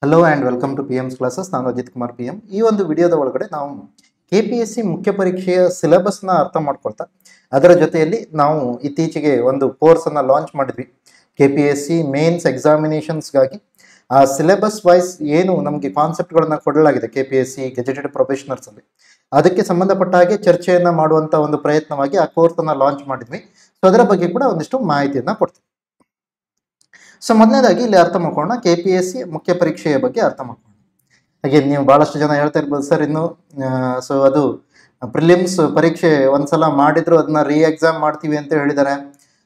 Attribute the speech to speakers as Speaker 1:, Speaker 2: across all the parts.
Speaker 1: Hello and welcome to P MS classes. ನಾನು Ajit Kumar P M. ಈ ಒಂದು ವಿಡಿಯೋದ ಒಳಗಡೆ ನಾವು KPSC ಮುಖ್ಯ ಪರೀಕ್ಷೆಯ ಸಿಲೆಬಸ್ನ ಅರ್ಥ ಮಾಡ್ಕೊಳ್ತಾ ಅದರ ಜೊತೆಯಲ್ಲಿ ನಾವು ಇತ್ತೀಚೆಗೆ ಒಂದು ಕೋರ್ಸನ್ನು ಲಾಂಚ್ ಮಾಡಿದ್ವಿ KPSC ಮೇನ್ಸ್ ಎಕ್ಸಾಮಿನೇಷನ್ಸ್ಗಾಗಿ. ಆ ಸಿಲೆಬಸ್ ವೈಸ್ ಏನು ನಮಗೆ ಕಾನ್ಸೆಪ್ಟ್ಗಳನ್ನು ಕೊಡಲಾಗಿದೆ KPSC ಗೆಜೆಟೆಡ್ ಪ್ರೊಫೆಷನರ್ಸಲ್ಲಿ, ಅದಕ್ಕೆ ಸಂಬಂಧಪಟ್ಟ ಹಾಗೆ ಚರ್ಚೆಯನ್ನು ಮಾಡುವಂಥ ಒಂದು ಪ್ರಯತ್ನವಾಗಿ ಆ ಕೋರ್ಸನ್ನು ಲಾಂಚ್ ಮಾಡಿದ್ವಿ. ಸೊ ಅದರ ಬಗ್ಗೆ ಕೂಡ ಒಂದಿಷ್ಟು ಮಾಹಿತಿಯನ್ನು ಕೊಡ್ತೀವಿ. ಸೊ ಮೊದಲನೇದಾಗಿ ಇಲ್ಲಿ ಅರ್ಥ ಮಾಡ್ಕೊಳ್ಳೋಣ KPSC ಮುಖ್ಯ ಪರೀಕ್ಷೆಯ ಬಗ್ಗೆ ಅರ್ಥ ಮಾಡ್ಕೊಳ್ಳೋಣ. ಹಾಗೆ ನೀವು ಭಾಳಷ್ಟು ಜನ ಹೇಳ್ತಾ ಇರ್ಬೋದು ಸರ್ ಇನ್ನು ಸೊ ಅದು ಪ್ರಿಲಿಮ್ಸ್ ಪರೀಕ್ಷೆ ಒಂದ್ಸಲ ಮಾಡಿದ್ರು ಅದನ್ನ ಎಕ್ಸಾಮ್ ಮಾಡ್ತೀವಿ ಅಂತ ಹೇಳಿದ್ದಾರೆ.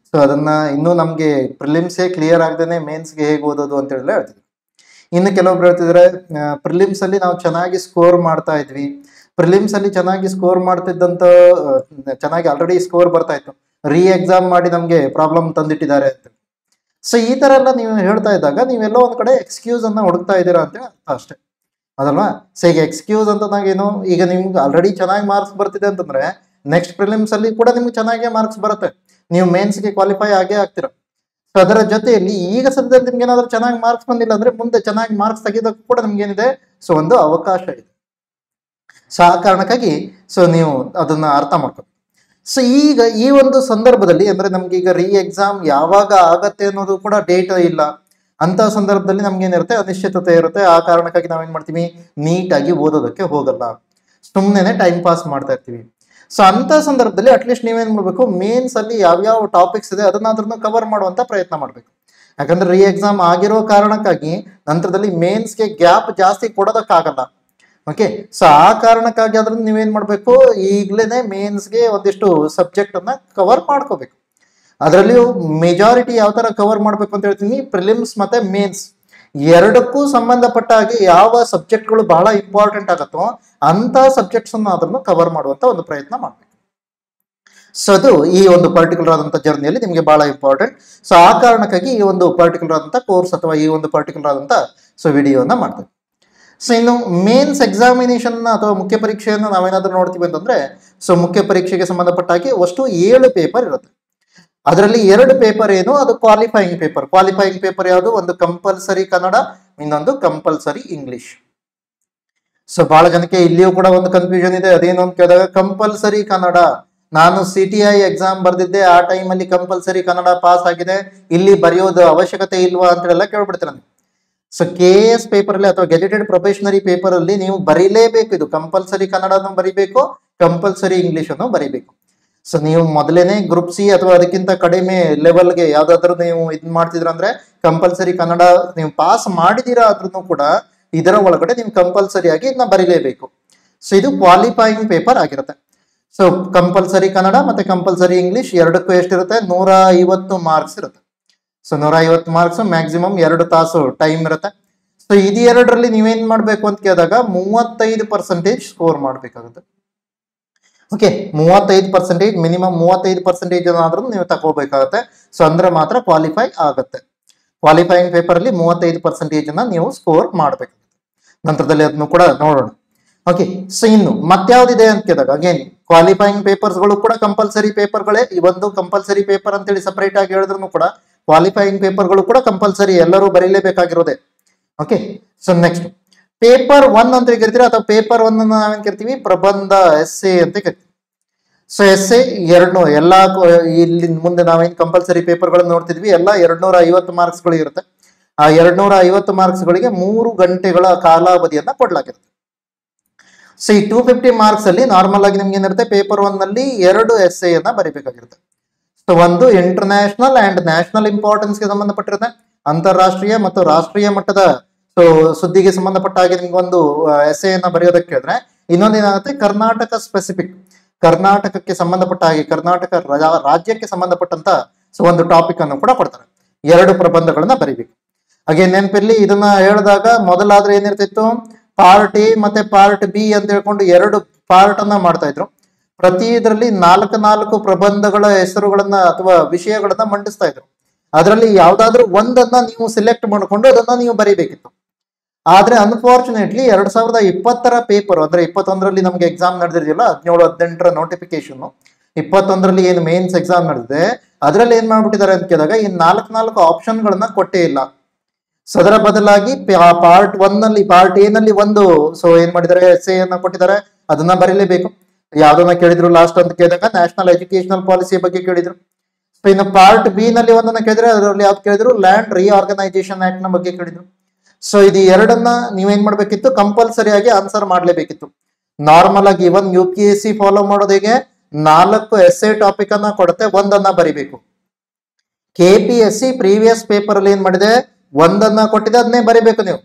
Speaker 1: ಸೊ ಅದನ್ನ ಇನ್ನೂ ನಮಗೆ ಪ್ರಿಲಿಮ್ಸೇ ಕ್ಲಿಯರ್ ಆಗದೇನೆ ಮೇನ್ಸ್ಗೆ ಹೇಗೆ ಓದೋದು ಅಂತ ಹೇಳಿ ಹೇಳ್ತಿದ್ರು. ಇನ್ನು ಕೆಲವೊಬ್ರು ಹೇಳ್ತಿದ್ರೆ ಪ್ರಿಲಿಮ್ಸಲ್ಲಿ ನಾವು ಚೆನ್ನಾಗಿ ಸ್ಕೋರ್ ಮಾಡ್ತಾ ಇದ್ವಿ, ಪ್ರಿಲಿಮ್ಸಲ್ಲಿ ಚೆನ್ನಾಗಿ ಸ್ಕೋರ್ ಮಾಡ್ತಿದ್ದಂಥ ಚೆನ್ನಾಗಿ ಆಲ್ರೆಡಿ ಸ್ಕೋರ್ ಬರ್ತಾ ಇತ್ತು, ಎಕ್ಸಾಮ್ ಮಾಡಿ ನಮಗೆ ಪ್ರಾಬ್ಲಮ್ ತಂದಿಟ್ಟಿದ್ದಾರೆ ಅಂತ. ಸೊ ಈ ಥರ ಎಲ್ಲ ನೀವು ಹೇಳ್ತಾ ಇದ್ದಾಗ ನೀವೆಲ್ಲೋ ಒಂದು ಕಡೆ ಎಕ್ಸ್ಕ್ಯೂಸ್ ಅನ್ನ ಹುಡುಕ್ತಾ ಇದ್ದೀರಾ ಅಂತ ಅರ್ಥ ಅಷ್ಟೇ, ಅದಲ್ವಾ? ಸೊ ಈಗ ಎಕ್ಸ್ಕ್ಯೂಸ್ ಅಂತಂದಾಗೇನು, ಈಗ ನಿಮ್ಗೆ ಆಲ್ರೆಡಿ ಚೆನ್ನಾಗಿ ಮಾರ್ಕ್ಸ್ ಬರ್ತಿದೆ ಅಂತಂದ್ರೆ ನೆಕ್ಸ್ಟ್ ಪ್ರಿಲಿಮ್ಸ್ ಅಲ್ಲಿ ಕೂಡ ನಿಮ್ಗೆ ಚೆನ್ನಾಗೇ ಮಾರ್ಕ್ಸ್ ಬರುತ್ತೆ, ನೀವು ಮೇನ್ಸ್ಗೆ ಕ್ವಾಲಿಫೈ ಆಗೇ ಆಗ್ತೀರಾ. ಸೊ ಅದರ ಜೊತೆಯಲ್ಲಿ ಈಗ ಸದ್ಯದಲ್ಲಿ ನಿಮ್ಗೆ ಏನಾದ್ರು ಚೆನ್ನಾಗಿ ಮಾರ್ಕ್ಸ್ ಬಂದಿಲ್ಲ ಅಂದ್ರೆ ಮುಂದೆ ಚೆನ್ನಾಗಿ ಮಾರ್ಕ್ಸ್ ತೆಗೆಯೋದಕ್ಕೂ ಕೂಡ ನಿಮ್ಗೆ ಏನಿದೆ, ಸೊ ಒಂದು ಅವಕಾಶ ಇದೆ. ಸೊ ಆ ಕಾರಣಕ್ಕಾಗಿ ಸೊ ನೀವು ಅದನ್ನ ಅರ್ಥ ಮಾಡ್ಕೊಂಡು, ಸೊ ಈಗ ಈ ಒಂದು ಸಂದರ್ಭದಲ್ಲಿ ಅಂದ್ರೆ ನಮ್ಗೆ ಈಗ ಎಕ್ಸಾಮ್ ಯಾವಾಗ ಆಗತ್ತೆ ಅನ್ನೋದು ಕೂಡ ಡೇಟ್ ಇಲ್ಲ. ಅಂತ ಸಂದರ್ಭದಲ್ಲಿ ನಮ್ಗೆ ಏನಿರುತ್ತೆ, ಅನಿಶ್ಚಿತತೆ ಇರುತ್ತೆ. ಆ ಕಾರಣಕ್ಕಾಗಿ ನಾವೇನ್ ಮಾಡ್ತೀವಿ, ನೀಟಾಗಿ ಓದೋದಕ್ಕೆ ಹೋಗಲ್ಲ, ಸುಮ್ಮನೆ ಟೈಮ್ ಪಾಸ್ ಮಾಡ್ತಾ ಇರ್ತೀವಿ. ಸೊ ಅಂತ ಸಂದರ್ಭದಲ್ಲಿ ಅಟ್ಲೀಸ್ಟ್ ನೀವೇನ್ ಮಾಡ್ಬೇಕು, ಮೇನ್ಸ್ ಅಲ್ಲಿ ಯಾವ್ಯಾವ ಟಾಪಿಕ್ಸ್ ಇದೆ ಅದನ್ನಾದ್ರೂ ಕವರ್ ಮಾಡುವಂತ ಪ್ರಯತ್ನ ಮಾಡ್ಬೇಕು. ಯಾಕಂದ್ರೆ ಎಕ್ಸಾಮ್ ಆಗಿರೋ ಕಾರಣಕ್ಕಾಗಿ ನಂತರದಲ್ಲಿ ಮೇನ್ಸ್ಗೆ ಗ್ಯಾಪ್ ಜಾಸ್ತಿ ಕೊಡೋದಕ್ಕಾಗಲ್ಲ. ಓಕೆ, ಸೊ ಆ ಕಾರಣಕ್ಕಾಗಿ ಆದ್ರೂ ನೀವೇನ್ ಮಾಡ್ಬೇಕು, ಈಗ್ಲೇನೆ ಮೇನ್ಸ್ಗೆ ಒಂದಿಷ್ಟು ಸಬ್ಜೆಕ್ಟ್ ಅನ್ನ ಕವರ್ ಮಾಡ್ಕೋಬೇಕು. ಅದರಲ್ಲಿಯೂ ಮೆಜಾರಿಟಿ ಯಾವ ತರ ಕವರ್ ಮಾಡ್ಬೇಕು ಅಂತ ಹೇಳ್ತೀನಿ, ಪ್ರಿಲಿಮ್ಸ್ ಮತ್ತೆ ಮೇನ್ಸ್ ಎರಡಕ್ಕೂ ಸಂಬಂಧಪಟ್ಟ ಹಾಗೆ ಯಾವ ಸಬ್ಜೆಕ್ಟ್ಗಳು ಬಹಳ ಇಂಪಾರ್ಟೆಂಟ್ ಆಗತ್ತೋ ಅಂತ ಸಬ್ಜೆಕ್ಟ್ಸ್ ಅನ್ನ ಅದನ್ನು ಕವರ್ ಮಾಡುವಂತ ಒಂದು ಪ್ರಯತ್ನ ಮಾಡ್ಬೇಕು. ಸೊ ಅದು ಈ ಒಂದು ಪರ್ಟಿಕ್ಯುಲರ್ ಆದಂತ ಜರ್ನಿಯಲ್ಲಿ ನಿಮ್ಗೆ ಬಹಳ ಇಂಪಾರ್ಟೆಂಟ್. ಸೊ ಆ ಕಾರಣಕ್ಕಾಗಿ ಈ ಒಂದು ಪರ್ಟಿಕ್ಯುಲರ್ ಆದಂತ ಕೋರ್ಸ್ ಅಥವಾ ಈ ಒಂದು ಪರ್ಟಿಕ್ಯುಲರ್ ಆದಂತ ಸೊ ವಿಡಿಯೋನ ಮಾಡ್ತೇವೆ. ಸೊ ಇನ್ನು ಮೇನ್ಸ್ ಎಕ್ಸಾಮಿನೇಷನ್ ಅಥವಾ ಮುಖ್ಯ ಪರೀಕ್ಷೆಯನ್ನು ನಾವೇನಾದ್ರೂ ನೋಡ್ತೀವಿ ಅಂತಂದ್ರೆ, ಸೊ ಮುಖ್ಯ ಪರೀಕ್ಷೆಗೆ ಸಂಬಂಧಪಟ್ಟ ಹಾಗೆ ಅಷ್ಟು 7 ಪೇಪರ್ ಇರುತ್ತೆ. ಅದರಲ್ಲಿ 2 ಪೇಪರ್ ಏನು, ಅದು ಕ್ವಾಲಿಫೈಯಿಂಗ್ ಪೇಪರ್. ಕ್ವಾಲಿಫೈಯಿಂಗ್ ಪೇಪರ್ ಯಾವುದು, ಒಂದು ಕಂಪಲ್ಸರಿ ಕನ್ನಡ, ಇನ್ನೊಂದು ಕಂಪಲ್ಸರಿ ಇಂಗ್ಲಿಷ್. ಸೊ ಬಹಳ ಜನಕ್ಕೆ ಇಲ್ಲಿಯೂ ಕೂಡ ಒಂದು ಕನ್ಫ್ಯೂಷನ್ ಇದೆ. ಅದೇನು ಅಂತ ಕೇಳಿದಾಗ, ಕಂಪಲ್ಸರಿ ಕನ್ನಡ ನಾನು CTI ಎಕ್ಸಾಮ್ ಬರ್ದಿದ್ದೆ, ಆ ಟೈಮಲ್ಲಿ ಕಂಪಲ್ಸರಿ ಕನ್ನಡ ಪಾಸ್ ಆಗಿದೆ, ಇಲ್ಲಿ ಬರೆಯೋದು ಅವಶ್ಯಕತೆ ಇಲ್ವಾ ಅಂತ ಎಲ್ಲ ಕೇಳ್ಬಿಡ್ತೀರ ನೀವು. ಸೊ KS ಪೇಪರ್ ಅಲ್ಲಿ ಅಥವಾ ಗೆಜೆಟೆಡ್ ಪ್ರೊಫೆಷನರಿ ಪೇಪರ್ ಅಲ್ಲಿ ನೀವು ಬರೀಲೇಬೇಕು, ಇದು ಕಂಪಲ್ಸರಿ ಕನ್ನಡನೂ ಬರೀಬೇಕು, ಕಂಪಲ್ಸರಿ ಇಂಗ್ಲಿಷ್ ಅನ್ನು ಬರೀಬೇಕು. ಸೊ ನೀವು ಮೊದಲೇನೆ ಗ್ರೂಪ್ C ಅಥವಾ ಅದಕ್ಕಿಂತ ಕಡಿಮೆ ಲೆವೆಲ್ಗೆ ಯಾವ್ದಾದ್ರು ನೀವು ಇದು ಮಾಡ್ತಿದ್ರ ಅಂದ್ರೆ ಕಂಪಲ್ಸರಿ ಕನ್ನಡ ನೀವು ಪಾಸ್ ಮಾಡಿದೀರಾ ಆದ್ರೂ ಕೂಡ ಇದರ ಒಳಗಡೆ ನೀವು ಕಂಪಲ್ಸರಿ ಆಗಿ ಇದನ್ನ ಬರೀಲೇಬೇಕು. ಸೊ ಇದು ಕ್ವಾಲಿಫೈಯಿಂಗ್ ಪೇಪರ್ ಆಗಿರುತ್ತೆ. ಸೊ ಕಂಪಲ್ಸರಿ ಕನ್ನಡ ಮತ್ತೆ ಕಂಪಲ್ಸರಿ ಇಂಗ್ಲಿಷ್ ಎರಡಕ್ಕೂ ಎಷ್ಟಿರುತ್ತೆ, 150 ಮಾರ್ಕ್ಸ್ ಇರುತ್ತೆ. ಸೊ 150 ಮಾರ್ಕ್ಸ್, ಮ್ಯಾಕ್ಸಿಮಮ್ 2 ತಾಸು ಟೈಮ್ ಇರುತ್ತೆ. ಸೊ ಇದು ಎರಡರಲ್ಲಿ ನೀವೇನ್ ಮಾಡ್ಬೇಕು ಅಂತ ಕೇಳಿದಾಗ 35% ಸ್ಕೋರ್ ಮಾಡ್ಬೇಕಾಗುತ್ತೆ. ಓಕೆ, 35%, ಮಿನಿಮಮ್ 35% ಏನಾದ್ರೂ ನೀವು ತಗೋಬೇಕಾಗತ್ತೆ. ಸೊ ಅಂದ್ರೆ ಮಾತ್ರ ಕ್ವಾಲಿಫೈ ಆಗುತ್ತೆ. ಕ್ವಾಲಿಫೈಯಿಂಗ್ ಪೇಪರ್ ಅಲ್ಲಿ 35% ನೀವು ಸ್ಕೋರ್ ಮಾಡ್ಬೇಕಾಗುತ್ತೆ. ನಂತರದಲ್ಲಿ ಅದನ್ನು ಕೂಡ ನೋಡೋಣ. ಓಕೆ, ಸೊ ಇನ್ನು ಮತ್ಯಾವ್ದಿದೆ ಅಂತ ಕೇಳಿದಾಗ ಅಗೇನ್ ಕ್ವಾಲಿಫೈಯಿಂಗ್ ಪೇಪರ್ಸ್ಗಳು ಕೂಡ ಕಂಪಲ್ಸರಿ ಪೇಪರ್ಗಳೇ. ಈ ಒಂದು ಕಂಪಲ್ಸರಿ ಪೇಪರ್ ಅಂತೇಳಿ ಸಪರೇಟ್ ಆಗಿ ಹೇಳಿದ್ರು ಕೂಡ ಕ್ವಾಲಿಫೈಯಿಂಗ್ ಪೇಪರ್ಗಳು ಕೂಡ ಕಂಪಲ್ಸರಿ, ಎಲ್ಲರೂ ಬರೀಲೇಬೇಕಾಗಿರೋದೆ. ಓಕೆ, ಸೊ ನೆಕ್ಸ್ಟ್ ಪೇಪರ್ 1 ಅಂತ ಕರಿತೀವಿ, ಅಥವಾ ಪೇಪರ್ 1 ನಾವೇನ್ ಕರಿತೀವಿ, ಪ್ರಬಂಧ ಎಸ್ಸೆ ಅಂತ ಕರಿತೀವಿ. ಸೊ ಎಸ್ಸೆ ಎಲ್ಲಾ ಇಲ್ಲಿ ಮುಂದೆ ನಾವೇನ್ ಕಂಪಲ್ಸರಿ ಪೇಪರ್ಗಳನ್ನು ನೋಡ್ತಿದ್ವಿ ಎಲ್ಲ 250 ಮಾರ್ಕ್ಸ್ಗಳು ಇರುತ್ತೆ. ಆ 250 ಮಾರ್ಕ್ಸ್ಗಳಿಗೆ 3 ಗಂಟೆಗಳ ಕಾಲಾವಧಿಯನ್ನ ಕೊಡ್ಲಾಗಿರುತ್ತೆ. ಸೊ ಈ 250 ಮಾರ್ಕ್ಸ್ ಅಲ್ಲಿ ನಾರ್ಮಲ್ ಆಗಿ ನಿಮ್ಗೆ ಏನಿರುತ್ತೆ, ಪೇಪರ್ 1 ನಲ್ಲಿ 2 ಎಸ್ಸೆ ಅನ್ನ ಬರೀಬೇಕಾಗಿರುತ್ತೆ. ಸೊ ಒಂದು ಇಂಟರ್ನ್ಯಾಷನಲ್ ಅಂಡ್ ನ್ಯಾಷನಲ್ ಇಂಪಾರ್ಟೆನ್ಸ್ ಗೆ ಸಂಬಂಧಪಟ್ಟಿರುತ್ತೆ, ಅಂತಾರಾಷ್ಟ್ರೀಯ ಮತ್ತು ರಾಷ್ಟ್ರೀಯ ಮಟ್ಟದ ಸೊ ಸುದ್ದಿಗೆ ಸಂಬಂಧಪಟ್ಟ ಹಾಗೆ ನಿಮ್ಗೆ ಒಂದು ಎಸ್ಸೆ ಅನ್ನ ಬರೆಯೋದಕ್ಕೆ ಹೇಳಿದ್ರೆ, ಇನ್ನೊಂದು ಏನಾಗುತ್ತೆ, ಕರ್ನಾಟಕ ಸ್ಪೆಸಿಫಿಕ್, ಕರ್ನಾಟಕಕ್ಕೆ ಸಂಬಂಧಪಟ್ಟ ಹಾಗೆ ಕರ್ನಾಟಕ ರಾಜ್ಯಕ್ಕೆ ಸಂಬಂಧಪಟ್ಟಂತ ಸೊ ಒಂದು ಟಾಪಿಕ್ ಅನ್ನು ಕೂಡ ಕೊಡ್ತಾರೆ. 2 ಪ್ರಬಂಧಗಳನ್ನ ಬರೀಬೇಕು. ಹಾಗೆ ನೆನಪಿರ್ಲಿ, ಇದನ್ನ ಹೇಳಿದಾಗ ಮೊದಲಾದ್ರೆ ಏನಿರ್ತಿತ್ತು, ಪಾರ್ಟ್ A ಮತ್ತೆ ಪಾರ್ಟ್ B ಅಂತ ಹೇಳ್ಕೊಂಡು 2 ಪಾರ್ಟ್ ಅನ್ನ ಮಾಡ್ತಾ ಇದ್ರು. ಪ್ರತಿ ಇದರಲ್ಲಿ 4 ಪ್ರಬಂಧಗಳ ಹೆಸರುಗಳನ್ನ ಅಥವಾ ವಿಷಯಗಳನ್ನ ಮಂಡಿಸ್ತಾ ಇದ್ರು. ಅದರಲ್ಲಿ ಯಾವ್ದಾದ್ರು ಒಂದನ್ನ ನೀವು ಸಿಲೆಕ್ಟ್ ಮಾಡ್ಕೊಂಡು ಅದನ್ನ ನೀವು ಬರೀಬೇಕಿತ್ತು. ಆದ್ರೆ ಅನ್ಫಾರ್ಚುನೇಟ್ಲಿ 2020ರ ಪೇಪರ್ ಅಂದ್ರೆ 21ರಲ್ಲಿ ನಮ್ಗೆ ಎಕ್ಸಾಮ್ ನಡೆದಿರಲಿಲ್ಲ, 17-18ರ ನೋಟಿಫಿಕೇಶನ್, 21ರಲ್ಲಿ ಏನು ಮೇನ್ಸ್ ಎಕ್ಸಾಮ್ ನಡೆದಿದೆ ಅದರಲ್ಲಿ ಏನ್ ಮಾಡ್ಬಿಟ್ಟಿದ್ದಾರೆ ಅಂತ ಕೇಳಿದಾಗ ಈ 4 ಆಪ್ಷನ್ಗಳನ್ನ ಕೊಟ್ಟೇ ಇಲ್ಲ. ಸೊ ಅದರ ಬದಲಾಗಿ ಪಾರ್ಟ್ 1 ನಲ್ಲಿ ಪಾರ್ಟ್ ಎ ನಲ್ಲಿ ಒಂದು ಸೊ ಏನ್ ಮಾಡಿದ್ದಾರೆ ಎಸ್ಸೆ ಅನ್ನ ಕೊಟ್ಟಿದ್ದಾರೆ, ಅದನ್ನ ಬರೀಲೇಬೇಕು. ಯಾವ್ದನ್ನ ಕೇಳಿದ್ರು ಲಾಸ್ಟ್ ಅಂತ ಕೇಳಿದಾಗ ನ್ಯಾಷನಲ್ ಎಜುಕೇಶನಲ್ ಪಾಲಿಸಿ ಬಗ್ಗೆ ಕೇಳಿದ್ರು. ಇನ್ನು ಪಾರ್ಟ್ ಬಿ ನಲ್ಲಿ ಒಂದನ್ನ ಕೇಳಿದ್ರೆ ಅದರಲ್ಲಿ ಯಾವ್ದು ಕೇಳಿದ್ರು ಲ್ಯಾಂಡ್ ರಿಆರ್ಗನೈಸೇಷನ್ ಆಕ್ಟ್ ನ ಬಗ್ಗೆ ಕೇಳಿದ್ರು. ಸೊ ಇದು ಎರಡನ್ನ ನೀವೇನ್ ಮಾಡ್ಬೇಕಿತ್ತು, ಕಂಪಲ್ಸರಿ ಆಗಿ ಆನ್ಸರ್ ಮಾಡ್ಲೇಬೇಕಿತ್ತು. ನಾರ್ಮಲ್ ಆಗಿ ಇವನ್ UPSC ಫಾಲೋ ಮಾಡೋದು ಹೇಗೆ, 4 ಎಸ್ಸೆ ಟಾಪಿಕ್ ಅನ್ನ ಕೊಡುತ್ತೆ, ಒಂದನ್ನ ಬರಿಬೇಕು. KPSC ಪ್ರೀವಿಯಸ್ ಪೇಪರ್ ಅಲ್ಲಿ ಏನ್ ಮಾಡಿದೆ, ಒಂದನ್ನ ಕೊಟ್ಟಿದೆ ಅದನ್ನೇ ಬರಿಬೇಕು ನೀವು.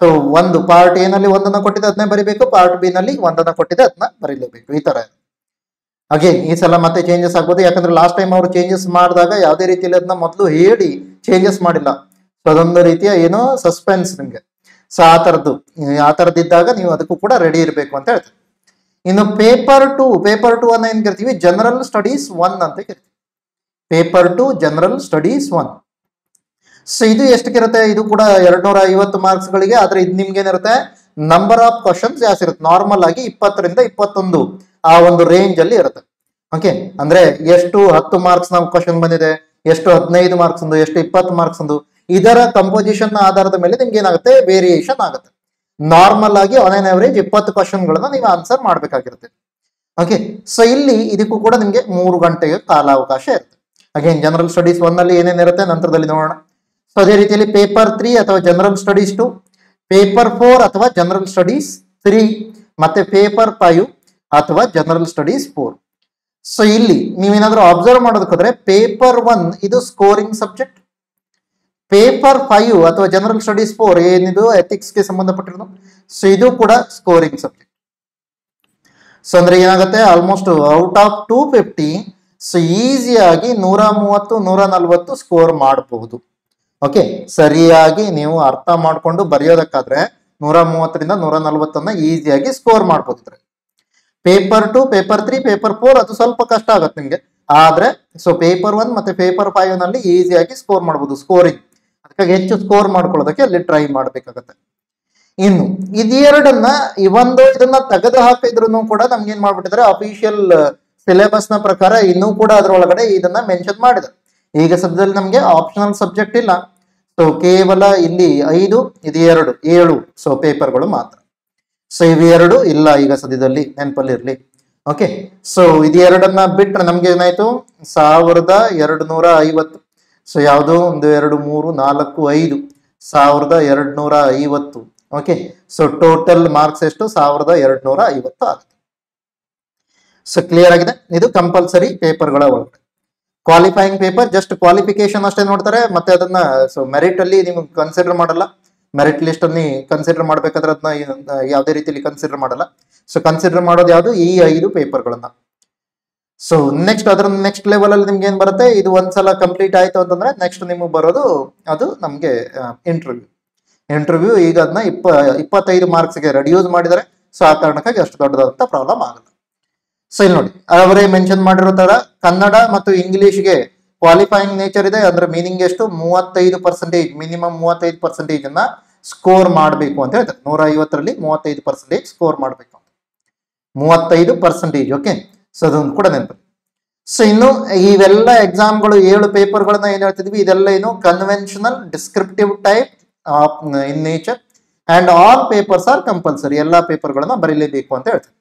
Speaker 1: ಸೊ ಒಂದು ಪಾರ್ಟ್ ಎ ನಲ್ಲಿ ಒಂದನ್ನ ಕೊಟ್ಟಿದೆ ಅದನ್ನೇ ಬರಿಬೇಕು, ಪಾರ್ಟ್ ಬಿ ನಲ್ಲಿ ಒಂದನ್ನ ಕೊಟ್ಟಿದೆ ಅದನ್ನ ಬರೀಲೇಬೇಕು. ಈ ತರ ಅಗೇನ್ ಈ ಸಲ ಮತ್ತೆ ಚೇಂಜಸ್ ಆಗ್ಬೋದು, ಯಾಕಂದ್ರೆ ಲಾಸ್ಟ್ ಟೈಮ್ ಅವರು ಚೇಂಜಸ್ ಮಾಡಿದಾಗ ಯಾವುದೇ ರೀತಿಯಲ್ಲಿ ಅದನ್ನ ಮೊದಲು ಹೇಳಿ ಚೇಂಜಸ್ ಮಾಡಿಲ್ಲ. ಸೊ ಅದೊಂದು ರೀತಿಯ ಏನೋ ಸಸ್ಪೆನ್ಸ್ ನಿಮ್ಗೆ. ಸೊ ಆ ತರದಿದ್ದಾಗ ನೀವು ಅದಕ್ಕೂ ಕೂಡ ರೆಡಿ ಇರಬೇಕು ಅಂತ ಹೇಳ್ತೀವಿ. ಇನ್ನು ಪೇಪರ್ ಟು ಅನ್ನ ಏನ್ ಕರಿತೀವಿ, ಜನರಲ್ ಸ್ಟಡೀಸ್ 1 ಅಂತ ಕರಿತೀವಿ. Paper 2 general studies 1. ಸೊ ಇದು ಎಷ್ಟಕ್ಕಿರುತ್ತೆ, ಇದು ಕೂಡ 250 ಮಾರ್ಕ್ಸ್ ಗಳಿಗೆ. ಆದ್ರೆ ಇದು ನಿಮ್ಗೆ ಏನಿರುತ್ತೆ, ನಂಬರ್ ಆಫ್ ಕ್ವಶನ್ಸ್ ಜಾಸ್ತಿ ಇರುತ್ತೆ. ನಾರ್ಮಲ್ ಆಗಿ 20 ರಿಂದ 21 ಆ ಒಂದು ರೇಂಜ್ ಅಲ್ಲಿ ಇರುತ್ತೆ. ಓಕೆ, ಅಂದ್ರೆ ಎಷ್ಟು 10 ಮಾರ್ಕ್ಸ್ ನಾವು ಕ್ವಶನ್ ಬಂದಿದೆ, ಎಷ್ಟು 15 ಮಾರ್ಕ್ಸ್ ಒಂದು, ಎಷ್ಟು 20 ಮಾರ್ಕ್ಸ್ ಒಂದು, ಇದರ ಕಂಪೋಸಿಷನ್ ಆಧಾರದ ಮೇಲೆ ನಿಮ್ಗೆ ಏನಾಗುತ್ತೆ, ವೇರಿಯೇಷನ್ ಆಗುತ್ತೆ. ನಾರ್ಮಲ್ ಆಗಿ ಆನ್ ಆನ್ ಅವರೇಜ್ 20 ಕ್ವಶನ್ ಗಳನ್ನ ನೀವು ಆನ್ಸರ್ ಮಾಡ್ಬೇಕಾಗಿರುತ್ತೆ. ಓಕೆ, ಸೊ ಇಲ್ಲಿ ಇದಕ್ಕೂ ಕೂಡ ನಿಮ್ಗೆ 3 ಗಂಟೆಗೆ ಕಾಲಾವಕಾಶ ಇರುತ್ತೆ. ಅಗೇನ್ ಜನರಲ್ ಸ್ಟಡೀಸ್ 1 ಅಲ್ಲಿ ಏನೇನಿರುತ್ತೆ ನಂತರದಲ್ಲಿ ನೋಡೋಣ. ಸೊ ಅದೇ ರೀತಿಯಲ್ಲಿ ಪೇಪರ್ 3 ಅಥವಾ ಜನರಲ್ ಸ್ಟಡೀಸ್ 2, ಪೇಪರ್ 4 ಅಥವಾ ಜನರಲ್ ಸ್ಟಡೀಸ್ 3, ಮತ್ತೆ ಪೇಪರ್ 5 ಅಥವಾ ಜನರಲ್ ಸ್ಟಡೀಸ್ 4. ಸೊ ಇಲ್ಲಿ ನೀವೇನಾದ್ರೂ ಅಬ್ಸರ್ವ್ ಮಾಡೋದಕ್ಕೋದ್ರೆ ಪೇಪರ್ 1 ಇದು ಸ್ಕೋರಿಂಗ್ ಸಬ್ಜೆಕ್ಟ್, ಪೇಪರ್ 5 ಅಥವಾ ಜನರಲ್ ಸ್ಟಡೀಸ್ 4 ಏನಿದು ಎಥಿಕ್ಸ್ ಗೆ ಸಂಬಂಧಪಟ್ಟಿರೋದು. ಸೊ ಇದು ಕೂಡ ಸ್ಕೋರಿಂಗ್ ಸಬ್ಜೆಕ್ಟ್. ಸೊ ಅಂದ್ರೆ ಏನಾಗುತ್ತೆ, ಆಲ್ಮೋಸ್ಟ್ ಔಟ್ ಆಫ್ 250 ಸೊ ಈಸಿಯಾಗಿ 130 140 ಸ್ಕೋರ್ ಮಾಡಬಹುದು. ಓಕೆ, ಸರಿಯಾಗಿ ನೀವು ಅರ್ಥ ಮಾಡ್ಕೊಂಡು ಬರೆಯೋದಕ್ಕಾದ್ರೆ 130 ರಿಂದ 140 ಈಸಿಯಾಗಿ ಸ್ಕೋರ್ ಮಾಡ್ಬೋದಿದ್ರೆ. ಪೇಪರ್ 2, ಪೇಪರ್ 3, ಪೇಪರ್ 4 ಅದು ಸ್ವಲ್ಪ ಕಷ್ಟ ಆಗುತ್ತೆ ನಿಮ್ಗೆ. ಆದ್ರೆ ಸೊ ಪೇಪರ್ 1 ಮತ್ತೆ ಪೇಪರ್ 5 ನಲ್ಲಿ ಈಸಿಯಾಗಿ ಸ್ಕೋರ್ ಮಾಡಬಹುದು, ಸ್ಕೋರಿಂಗ್. ಅದಕ್ಕಾಗಿ ಹೆಚ್ಚು ಸ್ಕೋರ್ ಮಾಡ್ಕೊಳ್ಳೋದಕ್ಕೆ ಅಲ್ಲಿ ಟ್ರೈ ಮಾಡ್ಬೇಕಾಗತ್ತೆ. ಇನ್ನು ಇದೆರಡನ್ನ ಇದನ್ನ ತೆಗೆದು ಹಾಕಿದ್ರು ಕೂಡ ನಮ್ಗೆ ಏನ್ ಮಾಡ್ಬಿಟ್ಟಿದ್ರೆ, ಅಫಿಷಿಯಲ್ ಸಿಲೆಬಸ್ ನ ಪ್ರಕಾರ ಇನ್ನೂ ಕೂಡ ಅದರೊಳಗಡೆ ಇದನ್ನ ಮೆನ್ಷನ್ ಮಾಡಿದೆ. ಈಗ ಸದ್ಯದಲ್ಲಿ ನಮ್ಗೆ ಆಪ್ಷನಲ್ ಸಬ್ಜೆಕ್ಟ್ ಇಲ್ಲ. ಸೊ ಕೇವಲ ಇಲ್ಲಿ 5, ಇದು 2, 7 ಸೊ ಪೇಪರ್ಗಳು ಮಾತ್ರ. ಸೊ ಇವೆರಡು ಇಲ್ಲ ಈಗ ಸದ್ಯದಲ್ಲಿ, ನೆನಪಲ್ಲಿ ಇರ್ಲಿ. ಓಕೆ, ಸೊ ಇದೆರಡನ್ನ ಬಿಟ್ರೆ ನಮ್ಗೆ ಏನಾಯ್ತು, 1250. ಸೊ ಯಾವುದು 1 2 3 4 5 1250. ಓಕೆ, ಸೊ ಟೋಟಲ್ ಮಾರ್ಕ್ಸ್ ಎಷ್ಟು, 1250 ಆಗುತ್ತೆ. ಸೊ ಕ್ಲಿಯರ್ ಆಗಿದೆ. ಇದು ಕಂಪಲ್ಸರಿ ಪೇಪರ್ಗಳ ಒಳಗಡೆ. ಕ್ವಾಲಿಫೈಯಿಂಗ್ ಪೇಪರ್ ಜಸ್ಟ್ ಕ್ವಾಲಿಫಿಕೇಶನ್ ಅಷ್ಟೇ ನೋಡ್ತಾರೆ, ಮತ್ತೆ ಅದನ್ನ ಸೊ ಮೆರಿಟ್ ಅಲ್ಲಿ ನಿಮ್ಗೆ ಕನ್ಸಿಡರ್ ಮಾಡಲ್ಲ. ಮೆರಿಟ್ ಲಿಸ್ಟ್ ಅಲ್ಲಿ ಕನ್ಸಿಡರ್ ಮಾಡ್ಬೇಕಾದ್ರೆ ಅದನ್ನ ಯಾವುದೇ ರೀತಿಯಲ್ಲಿ ಕನ್ಸಿಡರ್ ಮಾಡಲ್ಲ. ಸೊ ಕನ್ಸಿಡರ್ ಮಾಡೋದು ಯಾವುದು, ಈ 5 ಪೇಪರ್ಗಳನ್ನ. ಸೊ ನೆಕ್ಸ್ಟ್ ಲೆವೆಲ್ ಅಲ್ಲಿ ನಿಮ್ಗೆ ಏನ್ ಬರುತ್ತೆ, ಇದು ಒಂದ್ಸಲ ಕಂಪ್ಲೀಟ್ ಆಯ್ತು ಅಂತಂದ್ರೆ ನೆಕ್ಸ್ಟ್ ನಿಮಗೆ ಬರೋದು ಅದು ನಮ್ಗೆ ಇಂಟರ್ವ್ಯೂ. ಈಗ ಅದನ್ನ 25 ಮಾರ್ಕ್ಸ್ಗೆ ರೆಡ್ಯೂಸ್ ಮಾಡಿದರೆ. ಸೊ ಆ ಕಾರಣಕ್ಕಾಗಿ ಅಷ್ಟು ದೊಡ್ಡದಾದಂತ ಪ್ರಾಬ್ಲಮ್ ಆಗಲ್ಲ. ಸೊ ಇಲ್ಲಿ ನೋಡಿ, ಅವರೇ ಮೆನ್ಷನ್ ಮಾಡಿರೋ ತರ ಕನ್ನಡ ಮತ್ತು ಇಂಗ್ಲಿಷ್ಗೆ ಕ್ವಾಲಿಫೈಯಿಂಗ್ ನೇಚರ್ ಇದೆ. ಅಂದ್ರೆ ಮೀನಿಂಗ್ ಎಷ್ಟು, 35%, ಮಿನಿಮಮ್ 35% ಅನ್ನ ಸ್ಕೋರ್ ಮಾಡಬೇಕು ಅಂತ ಹೇಳ್ತಾರೆ. 150ರಲ್ಲಿ 35% ಸ್ಕೋರ್ ಮಾಡಬೇಕು, 35%. ಓಕೆ, ಸೊ ಅದನ್ನು ಕೂಡ ನೆನಪಲ್ಲಿ. ಸೊ ಇನ್ನು ಇವೆಲ್ಲ ಎಕ್ಸಾಮ್ಗಳು 7 ಪೇಪರ್ಗಳನ್ನ ಏನ್ ಹೇಳ್ತಿದ್ವಿ, ಇದೆಲ್ಲ ಏನು conventional descriptive type in nature and all papers are compulsory. ಎಲ್ಲಾ ಪೇಪರ್ಗಳನ್ನ ಬರೀಲೇಬೇಕು ಅಂತ ಹೇಳ್ತೀವಿ.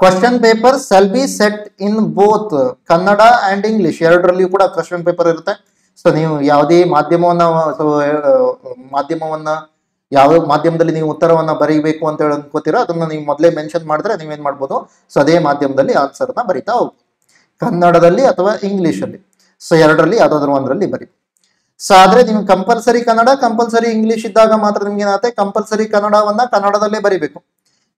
Speaker 1: Question paper shall be set in both Kannada and English, ಎರಡರಲ್ಲಿಯೂ ಕೂಡ ಕ್ವಶನ್ ಪೇಪರ್ ಇರುತ್ತೆ. ಸೊ ನೀವು ಯಾವುದೇ ಮಾಧ್ಯಮವನ್ನ ಯಾವ ಮಾಧ್ಯಮದಲ್ಲಿ ನೀವು ಉತ್ತರವನ್ನ ಬರೀಬೇಕು ಅಂತ ಹೇಳಿ ಅನ್ಕೋತೀರಾ, ಅದನ್ನ ನೀವು ಮೊದಲೇ ಮೆನ್ಷನ್ ಮಾಡಿದ್ರೆ ನೀವೇನ್ ಮಾಡ್ಬೋದು, ಸೊ ಅದೇ ಮಾಧ್ಯಮದಲ್ಲಿ ಆನ್ಸರ್ ನ ಬರಿತಾ ಹೋಗ್ಬೋದು, ಕನ್ನಡದಲ್ಲಿ ಅಥವಾ ಇಂಗ್ಲಿಷ್ ಅಲ್ಲಿ. ಸೊ ಎರಡರಲ್ಲಿ ಯಾವ್ದಾದ್ರು ಒಂದರಲ್ಲಿ ಬರಿ. ಸೊ ಆದ್ರೆ ನೀವು ಕಂಪಲ್ಸರಿ ಕನ್ನಡ, ಕಂಪಲ್ಸರಿ ಇಂಗ್ಲಿಷ್ ಇದ್ದಾಗ ಮಾತ್ರ ನಿಮ್ಗೆ ಏನಾಗುತ್ತೆ, ಕಂಪಲ್ಸರಿ ಕನ್ನಡವನ್ನ ಕನ್ನಡದಲ್ಲೇ ಬರಿಬೇಕು,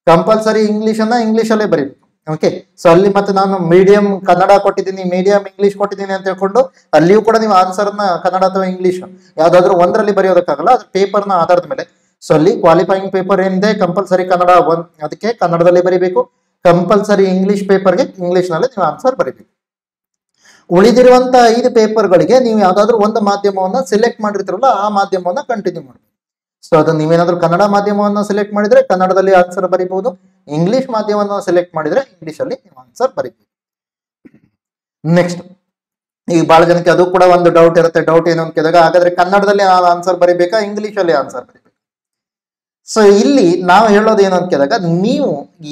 Speaker 1: ಕಂಪಲ್ಸರಿ ಇಂಗ್ಲಿಷ್ ಅನ್ನ ಇಂಗ್ಲಿಷ್ ಅಲ್ಲೇ ಬರೀಬೇಕು. ಓಕೆ, ಸೊ ಅಲ್ಲಿ ಮತ್ತೆ ನಾನು ಮೀಡಿಯಂ ಕನ್ನಡ ಕೊಟ್ಟಿದ್ದೀನಿ, ಮೀಡಿಯಂ ಇಂಗ್ಲಿಷ್ ಕೊಟ್ಟಿದ್ದೀನಿ ಅಂತ ಹೇಳ್ಕೊಂಡು ಅಲ್ಲಿಯೂ ಕೂಡ ನೀವು ಆನ್ಸರ್ ನ ಕನ್ನಡ ಅಥವಾ ಇಂಗ್ಲಿಷ್ ಯಾವ್ದಾದ್ರು ಒಂದರಲ್ಲಿ ಬರೆಯೋದಕ್ಕಾಗಲ್ಲ, ಅದು ಪೇಪರ್ ನ ಆಧಾರದ ಮೇಲೆ. ಸೊ ಅಲ್ಲಿ ಕ್ವಾಲಿಫೈಯಿಂಗ್ ಪೇಪರ್ ಏನಿದೆ ಕಂಪಲ್ಸರಿ ಕನ್ನಡ ಅದಕ್ಕೆ ಕನ್ನಡದಲ್ಲೇ ಬರೀಬೇಕು, ಕಂಪಲ್ಸರಿ ಇಂಗ್ಲಿಷ್ ಪೇಪರ್ಗೆ ಇಂಗ್ಲಿಷ್ ನಲ್ಲಿ ನೀವು ಆನ್ಸರ್ ಬರೀಬೇಕು. ಉಳಿದಿರುವಂತ 5 ಪೇಪರ್ಗಳಿಗೆ ನೀವು ಯಾವ್ದಾದ್ರು ಒಂದು ಮಾಧ್ಯಮವನ್ನ ಸೆಲೆಕ್ಟ್ ಮಾಡಿರ್ತೀರಲ್ಲ, ಆ ಮಾಧ್ಯಮವನ್ನ ಕಂಟಿನ್ಯೂ ಮಾಡಬೇಕು. ಸೊ ಅದನ್ನ ನೀವೇನಾದ್ರೂ ಕನ್ನಡ ಮಾಧ್ಯಮವನ್ನ ಸೆಲೆಕ್ಟ್ ಮಾಡಿದ್ರೆ ಕನ್ನಡದಲ್ಲಿ ಆನ್ಸರ್ ಬರೀಬಹುದು, ಇಂಗ್ಲಿಷ್ ಮಾಧ್ಯಮವನ್ನ ಸೆಲೆಕ್ಟ್ ಮಾಡಿದ್ರೆ ಇಂಗ್ಲಿಷ್ ಅಲ್ಲಿ ನೀವು ಆನ್ಸರ್ ಬರೀಬಹುದು. ನೆಕ್ಸ್ಟ್ ಈಗ ಬಹಳ ಜನಕ್ಕೆ ಅದು ಕೂಡ ಒಂದು ಡೌಟ್ ಇರುತ್ತೆ. ಡೌಟ್ ಏನು ಅಂತ ಕೇಳಿದಾಗ ಹಾಗಾದ್ರೆ ಕನ್ನಡದಲ್ಲಿ ಆನ್ಸರ್ ಬರೀಬೇಕಾ, ಇಂಗ್ಲಿಷಲ್ಲಿ ಆನ್ಸರ್ ಬರೀಬೇಕಾ? ಸೊ ಇಲ್ಲಿ ನಾವು ಹೇಳೋದು ಏನು ಅಂತ ಕೇಳಿದಾಗ, ನೀವು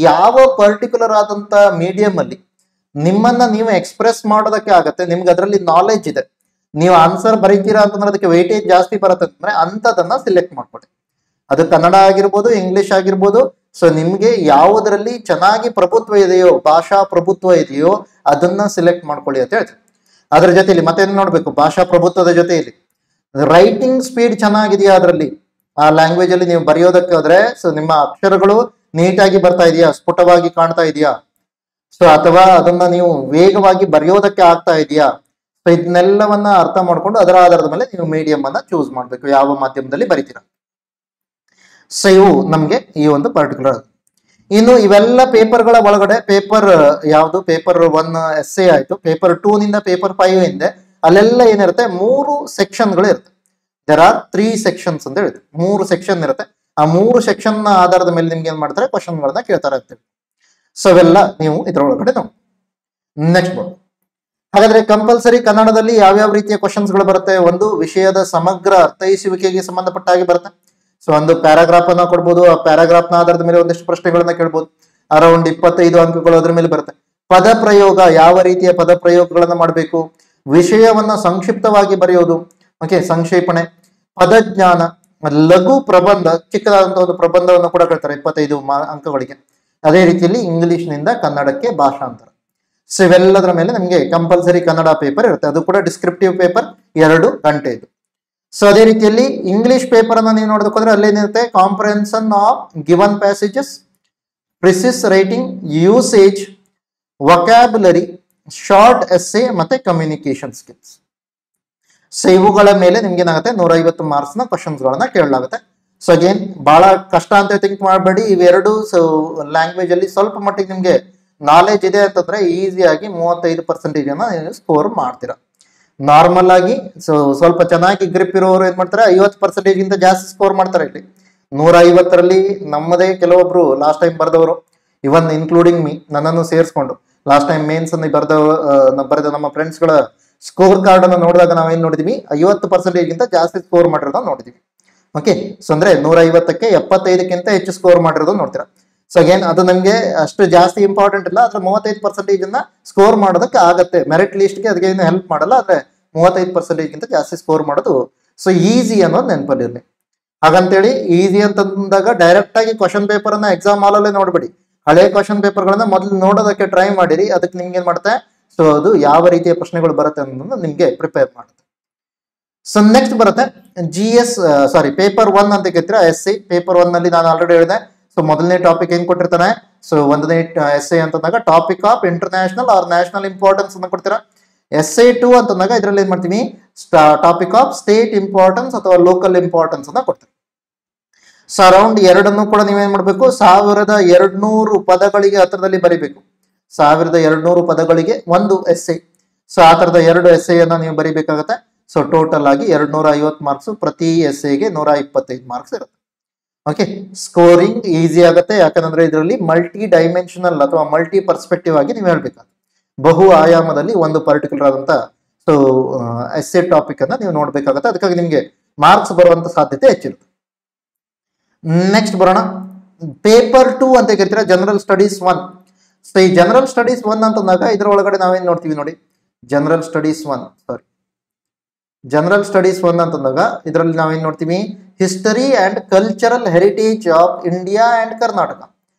Speaker 1: ಯಾವ ಪರ್ಟಿಕ್ಯುಲರ್ ಆದಂತ ಮೀಡಿಯಂ ಅಲ್ಲಿ ನಿಮ್ಮನ್ನ ನೀವು ಎಕ್ಸ್ಪ್ರೆಸ್ ಮಾಡೋದಕ್ಕೆ ಆಗತ್ತೆ, ನಿಮ್ಗೆ ಅದರಲ್ಲಿ ನಾಲೆಜ್ ಇದೆ, ನೀವು ಆನ್ಸರ್ ಬರೀತೀರಾ ಅಂತಂದ್ರೆ ಅದಕ್ಕೆ ವೆಯ್ಟೇಜ್ ಜಾಸ್ತಿ ಬರುತ್ತೆ ಅಂದ್ರೆ ಅಂತದನ್ನ ಸಿಲೆಕ್ಟ್ ಮಾಡ್ಕೊಳ್ಳಿ. ಅದು ಕನ್ನಡ ಆಗಿರ್ಬೋದು, ಇಂಗ್ಲಿಷ್ ಆಗಿರ್ಬೋದು. ಸೊ ನಿಮ್ಗೆ ಯಾವುದರಲ್ಲಿ ಚೆನ್ನಾಗಿ ಪ್ರಭುತ್ವ ಇದೆಯೋ, ಭಾಷಾ ಪ್ರಭುತ್ವ ಇದೆಯೋ ಅದನ್ನ ಸಿಲೆಕ್ಟ್ ಮಾಡ್ಕೊಳ್ಳಿ ಅಂತ ಹೇಳ್ತೀವಿ. ಅದ್ರ ಜೊತೆಲಿ ಮತ್ತೆ ನೋಡ್ಬೇಕು, ಭಾಷಾ ಪ್ರಭುತ್ವದ ಜೊತೆಯಲ್ಲಿ ರೈಟಿಂಗ್ ಸ್ಪೀಡ್ ಚೆನ್ನಾಗಿದೆಯಾ, ಅದರಲ್ಲಿ ಆ ಲ್ಯಾಂಗ್ವೇಜ್ ಅಲ್ಲಿ ನೀವು ಬರೆಯೋದಕ್ಕೆ ಹೋದ್ರೆ ಸೊ ನಿಮ್ಮ ಅಕ್ಷರಗಳು ನೀಟಾಗಿ ಬರ್ತಾ ಇದೆಯಾ, ಸ್ಫುಟವಾಗಿ ಕಾಣ್ತಾ ಇದೆಯಾ, ಸೊ ಅಥವಾ ಅದನ್ನ ನೀವು ವೇಗವಾಗಿ ಬರೆಯೋದಕ್ಕೆ ಆಗ್ತಾ ಇದೆಯಾ. ಸೊ ಇದನ್ನೆಲ್ಲವನ್ನ ಅರ್ಥ ಮಾಡ್ಕೊಂಡು ಅದರ ಆಧಾರದ ಮೇಲೆ ನೀವು ಮೀಡಿಯಂ ಅನ್ನ ಚೂಸ್ ಮಾಡ್ಬೇಕು, ಯಾವ ಮಾಧ್ಯಮದಲ್ಲಿ ಬರಿತೀರಾ. ಸೊ ಇವು ನಮ್ಗೆ ಈ ಒಂದು ಪರ್ಟಿಕ್ಯುಲರ್. ಇನ್ನು ಇವೆಲ್ಲ ಪೇಪರ್ಗಳ ಒಳಗಡೆ ಪೇಪರ್ ಯಾವುದು, ಪೇಪರ್ 1 ಎಸ್ಸೆ ಆಯ್ತು, ಪೇಪರ್ 2 ನಿಂದ ಪೇಪರ್ 5 ಹಿಂದೆ ಅಲ್ಲೆಲ್ಲ ಏನಿರುತ್ತೆ, 3 ಸೆಕ್ಷನ್ಗಳು ಇರುತ್ತೆ. ದೇರ್ ಆರ್ 3 ಸೆಕ್ಷನ್ಸ್ ಅಂತ ಹೇಳುತ್ತೆ, 3 ಸೆಕ್ಷನ್ ಇರುತ್ತೆ. ಆ 3 ಸೆಕ್ಷನ್ ಆಧಾರದ ಮೇಲೆ ನಿಮ್ಗೆ ಏನ್ ಮಾಡ್ತಾರೆ, ಕ್ವಶನ್ ಗಳನ್ನ ಕೇಳ್ತಾರೆ ಅಂತೇಳಿ. ಸೊ ಅವೆಲ್ಲ ನೀವು ಇದರೊಳಗಡೆ ನೋಡಿ. ನೆಕ್ಸ್ಟ್ ಹಾಗಾದ್ರೆ ಕಂಪಲ್ಸರಿ ಕನ್ನಡದಲ್ಲಿ ಯಾವ್ಯಾವ ರೀತಿಯ ಕ್ವಶನ್ಸ್ ಗಳು ಬರುತ್ತೆ. ಒಂದು ವಿಷಯದ ಸಮಗ್ರ ಅರ್ಥೈಸುವಿಕೆಗೆ ಸಂಬಂಧಪಟ್ಟ ಹಾಗೆ ಬರುತ್ತೆ. ಸೊ ಒಂದು ಪ್ಯಾರಾಗ್ರಾಫ್ ಅನ್ನ ಕೊಡ್ಬೋದು, ಆ ಪ್ಯಾರಾಗ್ರಾಫ್ ನ ಆಧಾರದ ಮೇಲೆ ಒಂದಿಷ್ಟು ಪ್ರಶ್ನೆಗಳನ್ನ ಕೇಳ್ಬೋದು. ಅರೌಂಡ್ 25 ಅಂಕಗಳು ಅದ್ರ ಮೇಲೆ ಬರುತ್ತೆ. ಪದ ಪ್ರಯೋಗ, ಯಾವ ರೀತಿಯ ಪದ ಪ್ರಯೋಗಗಳನ್ನ ಮಾಡಬೇಕು, ವಿಷಯವನ್ನ ಸಂಕ್ಷಿಪ್ತವಾಗಿ ಬರೆಯೋದು, ಓಕೆ, ಸಂಕ್ಷೇಪಣೆ, ಪದಜ್ಞಾನ, ಲಘು ಪ್ರಬಂಧ, ಚಿಕ್ಕದಾದಂತಹ ಒಂದು ಪ್ರಬಂಧವನ್ನು ಕೂಡ ಕೇಳ್ತಾರೆ 25 ಅಂಕಗಳಿಗೆ. ಅದೇ ರೀತಿಯಲ್ಲಿ ಇಂಗ್ಲಿಷ್ ನಿಂದ ಕನ್ನಡಕ್ಕೆ ಭಾಷಾಂತರ. ಸೊ ಇವೆಲ್ಲದರ ಮೇಲೆ ನಮಗೆ ಕಂಪಲ್ಸರಿ ಕನ್ನಡ ಪೇಪರ್ ಇರುತ್ತೆ. ಅದು ಕೂಡ ಡಿಸ್ಕ್ರಿಪ್ಟಿವ್ ಪೇಪರ್, 2 ಗಂಟೆ ಇದು. ಸೊ ಅದೇ ರೀತಿಯಲ್ಲಿ ಇಂಗ್ಲಿಷ್ ಪೇಪರ್ ಅನ್ನ ನೀವು ನೋಡೋದಕ್ಕೋದ್ರೆ ಅಲ್ಲೇನಿರುತ್ತೆ, comprehension of given passages, precis writing, usage, vocabulary, short essay ಮತ್ತೆ ಕಮ್ಯುನಿಕೇಶನ್ ಸ್ಕಿಲ್ಸ್. ಸೊ ಇವುಗಳ ಮೇಲೆ ನಿಮ್ಗೆ ಏನಾಗುತ್ತೆ, 150 ಮಾರ್ಕ್ಸ್ ನ ಕ್ವಶನ್ಸ್ ಗಳನ್ನ ಕೇಳಲಾಗುತ್ತೆ. ಸೊ ಅಗೇನ್ ಬಹಳ ಕಷ್ಟ ಅಂತ ಥಿಂಕ್ ಮಾಡಬೇಡಿ. ಇವೆರಡು ಲ್ಯಾಂಗ್ವೇಜ್ ಅಲ್ಲಿ ಸ್ವಲ್ಪ ಮಟ್ಟಿಗೆ ನಿಮ್ಗೆ ನಾಲೆಜ್ ಇದೆ ಅಂತಂದ್ರೆ ಈಸಿಯಾಗಿ 35% ಅನ್ನ ನೀವು ಸ್ಕೋರ್ ಮಾಡ್ತೀರಾ. ನಾರ್ಮಲ್ ಆಗಿ ಸ್ವಲ್ಪ ಚೆನ್ನಾಗಿ ಗ್ರಿಪ್ ಇರೋರು ಏನ್ ಮಾಡ್ತಾರೆ, 50% ಗಿಂತ ಜಾಸ್ತಿ ಸ್ಕೋರ್ ಮಾಡ್ತಾರೆ. ಇಲ್ಲಿ 150ರಲ್ಲಿ ನಮ್ಮದೇ ಕೆಲವೊಬ್ರು ಲಾಸ್ಟ್ ಟೈಮ್ ಬರ್ದವರು, ಇವನ್ ಇನ್ಕ್ಲೂಡಿಂಗ್ ಮೀ, ನನ್ನನ್ನು ಸೇರಿಸ್ಕೊಂಡು ಲಾಸ್ಟ್ ಟೈಮ್ ಮೇನ್ಸ್ ಅನ್ನು ಬರೆದ ನಮ್ಮ ಫ್ರೆಂಡ್ಸ್ ಗಳ ಸ್ಕೋರ್ ಕಾರ್ಡ್ ಅನ್ನು ನೋಡಿದಾಗ ನಾವೇನ್ ನೋಡಿದ್ವಿ, 50% ಗಿಂತ ಜಾಸ್ತಿ ಸ್ಕೋರ್ ಮಾಡಿರೋದನ್ನ ನೋಡಿದ್ವಿ. ಓಕೆ, ಸೊ ಅಂದ್ರೆ 150ಕ್ಕೆ 75ಕ್ಕಿಂತ ಹೆಚ್ಚು ಸ್ಕೋರ್ ಮಾಡಿರೋದು ನೋಡ್ತೀರಾ. ಸೊ ಅಗೇನ್ ಅದು ನಮ್ಗೆ ಅಷ್ಟು ಜಾಸ್ತಿ ಇಂಪಾರ್ಟೆಂಟ್ ಇಲ್ಲ, ಆದ್ರೆ 35% ಸ್ಕೋರ್ ಮಾಡೋದಕ್ಕೆ ಆಗತ್ತೆ. ಮೆರಿಟ್ ಲಿಸ್ಟ್ಗೆ ಅದಕ್ಕೆ ಏನು ಹೆಲ್ಪ್ ಮಾಡಲ್ಲ, ಆದ್ರೆ 35% ಗಿಂತ ಜಾಸ್ತಿ ಸ್ಕೋರ್ ಮಾಡೋದು ಸೊ ಈಸಿ ಅನ್ನೋದು ನೆನಪಲ್ಲಿರ್ಲಿ. ಹಾಗಂತೇಳಿ ಈಸಿ ಅಂತಂದಾಗ ಡೈರೆಕ್ಟ್ ಆಗಿ ಕ್ವಶನ್ ಪೇಪರ್ ಅನ್ನ ಎಕ್ಸಾಮ್ ಹಾಲಲ್ಲೇ ನೋಡ್ಬೇಡಿ. ಹಳೆ ಕ್ವಶನ್ ಪೇಪರ್ ಗಳನ್ನ ಮೊದಲು ನೋಡೋದಕ್ಕೆ ಟ್ರೈ ಮಾಡಿರಿ. ಅದಕ್ಕೆ ನಿಮ್ಗೆ ಏನ್ ಮಾಡುತ್ತೆ, ಸೊ ಅದು ಯಾವ ರೀತಿಯ ಪ್ರಶ್ನೆಗಳು ಬರುತ್ತೆ ಅನ್ನೋದನ್ನ ನಿಮ್ಗೆ ಪ್ರಿಪೇರ್ ಮಾಡುತ್ತೆ. ಸೊ ನೆಕ್ಸ್ಟ್ ಬರುತ್ತೆ ಪೇಪರ್ 1 ಅಂತ ಕೇಳ್ತೀರಾ, ಎಸ್ಸೆ. ಪೇಪರ್ 1 ನಲ್ಲಿ ನಾನು ಆಲ್ರೆಡಿ ಹೇಳಿದೆ. ಸೊ ಮೊದಲನೇ ಟಾಪಿಕ್ ಏನ್ ಕೊಟ್ಟಿರ್ತಾನೆ, ಸೊ 1ನೇ ಎಸ್ಸೆ ಅಂತಂದಾಗ topic of international or national importance ಅಂತ ಕೊಡ್ತೀರಾ. ಎಸ್ಸೆ 2 ಅಂತಂದಾಗ ಇದ್ರಲ್ಲಿ ಏನ್ ಮಾಡ್ತೀವಿ, ಟಾಪಿಕ್ ಆಫ್ ಸ್ಟೇಟ್ ಇಂಪಾರ್ಟೆನ್ಸ್ ಅಥವಾ ಲೋಕಲ್ ಇಂಪಾರ್ಟೆನ್ಸ್ ಅಂತ ಕೊಡ್ತೀವಿ. ಸೊ ಅರೌಂಡ್ 2 ಕೂಡ ನೀವೇನ್ ಮಾಡ್ಬೇಕು, 1200 ಪದಗಳಿಗೆ ಹತ್ರದಲ್ಲಿ ಬರಿಬೇಕು. 1200 ಪದಗಳಿಗೆ ಒಂದು ಎಸ್ಸೆ. ಸೊ ಆ ತರದ 2 ಎಸ್ಸೆಯನ್ನ ನೀವು ಬರಿಬೇಕಾಗತ್ತೆ. ಸೊ ಟೋಟಲ್ ಆಗಿ 250 ಮಾರ್ಕ್ಸ್, ಪ್ರತಿ ಎಸ್ಸೆಗೆ 125 ಮಾರ್ಕ್ಸ್ ಇರುತ್ತೆ. ಓಕೆ, ಸ್ಕೋರಿಂಗ್ ಈಸಿ ಆಗುತ್ತೆ. ಯಾಕಂದ್ರೆ ಇದರಲ್ಲಿ ಮಲ್ಟಿ ಡೈಮೆನ್ಷನಲ್ ಅಥವಾ ಮಲ್ಟಿ ಪರ್ಸ್ಪೆಕ್ಟಿವ್ ಆಗಿ ನೀವು ಹೇಳ್ಬೇಕಾಗುತ್ತೆ. ಬಹು ಆಯಾಮದಲ್ಲಿ ಒಂದು ಪರ್ಟಿಕ್ಯುಲರ್ ಆದಂತ ಸೊ ಎಸ್ಸೆ ಟಾಪಿಕ್ ಅನ್ನ ನೀವು ನೋಡ್ಬೇಕಾಗತ್ತೆ. ಅದಕ್ಕಾಗಿ ನಿಮ್ಗೆ ಮಾರ್ಕ್ಸ್ ಬರುವಂತ ಸಾಧ್ಯತೆ ಹೆಚ್ಚಿರುತ್ತೆ. ನೆಕ್ಸ್ಟ್ ಬರೋಣ, ಪೇಪರ್ 2 ಅಂತ ಕೇಳ್ತೀರಾ, ಜನರಲ್ ಸ್ಟಡೀಸ್ 1. ಸೊ ಈ ಜನರಲ್ ಸ್ಟಡೀಸ್ 1 ಅಂತಂದಾಗ ಇದರ ಒಳಗಡೆ ನಾವೇನ್ ನೋಡ್ತೀವಿ ನೋಡಿ, ಜನರಲ್ ಸ್ಟಡೀಸ್ 1 ಅಂತಂದಾಗ ಇದರಲ್ಲಿ ನಾವೇನ್ ನೋಡ್ತೀವಿ, history and cultural heritage of India and Karnataka.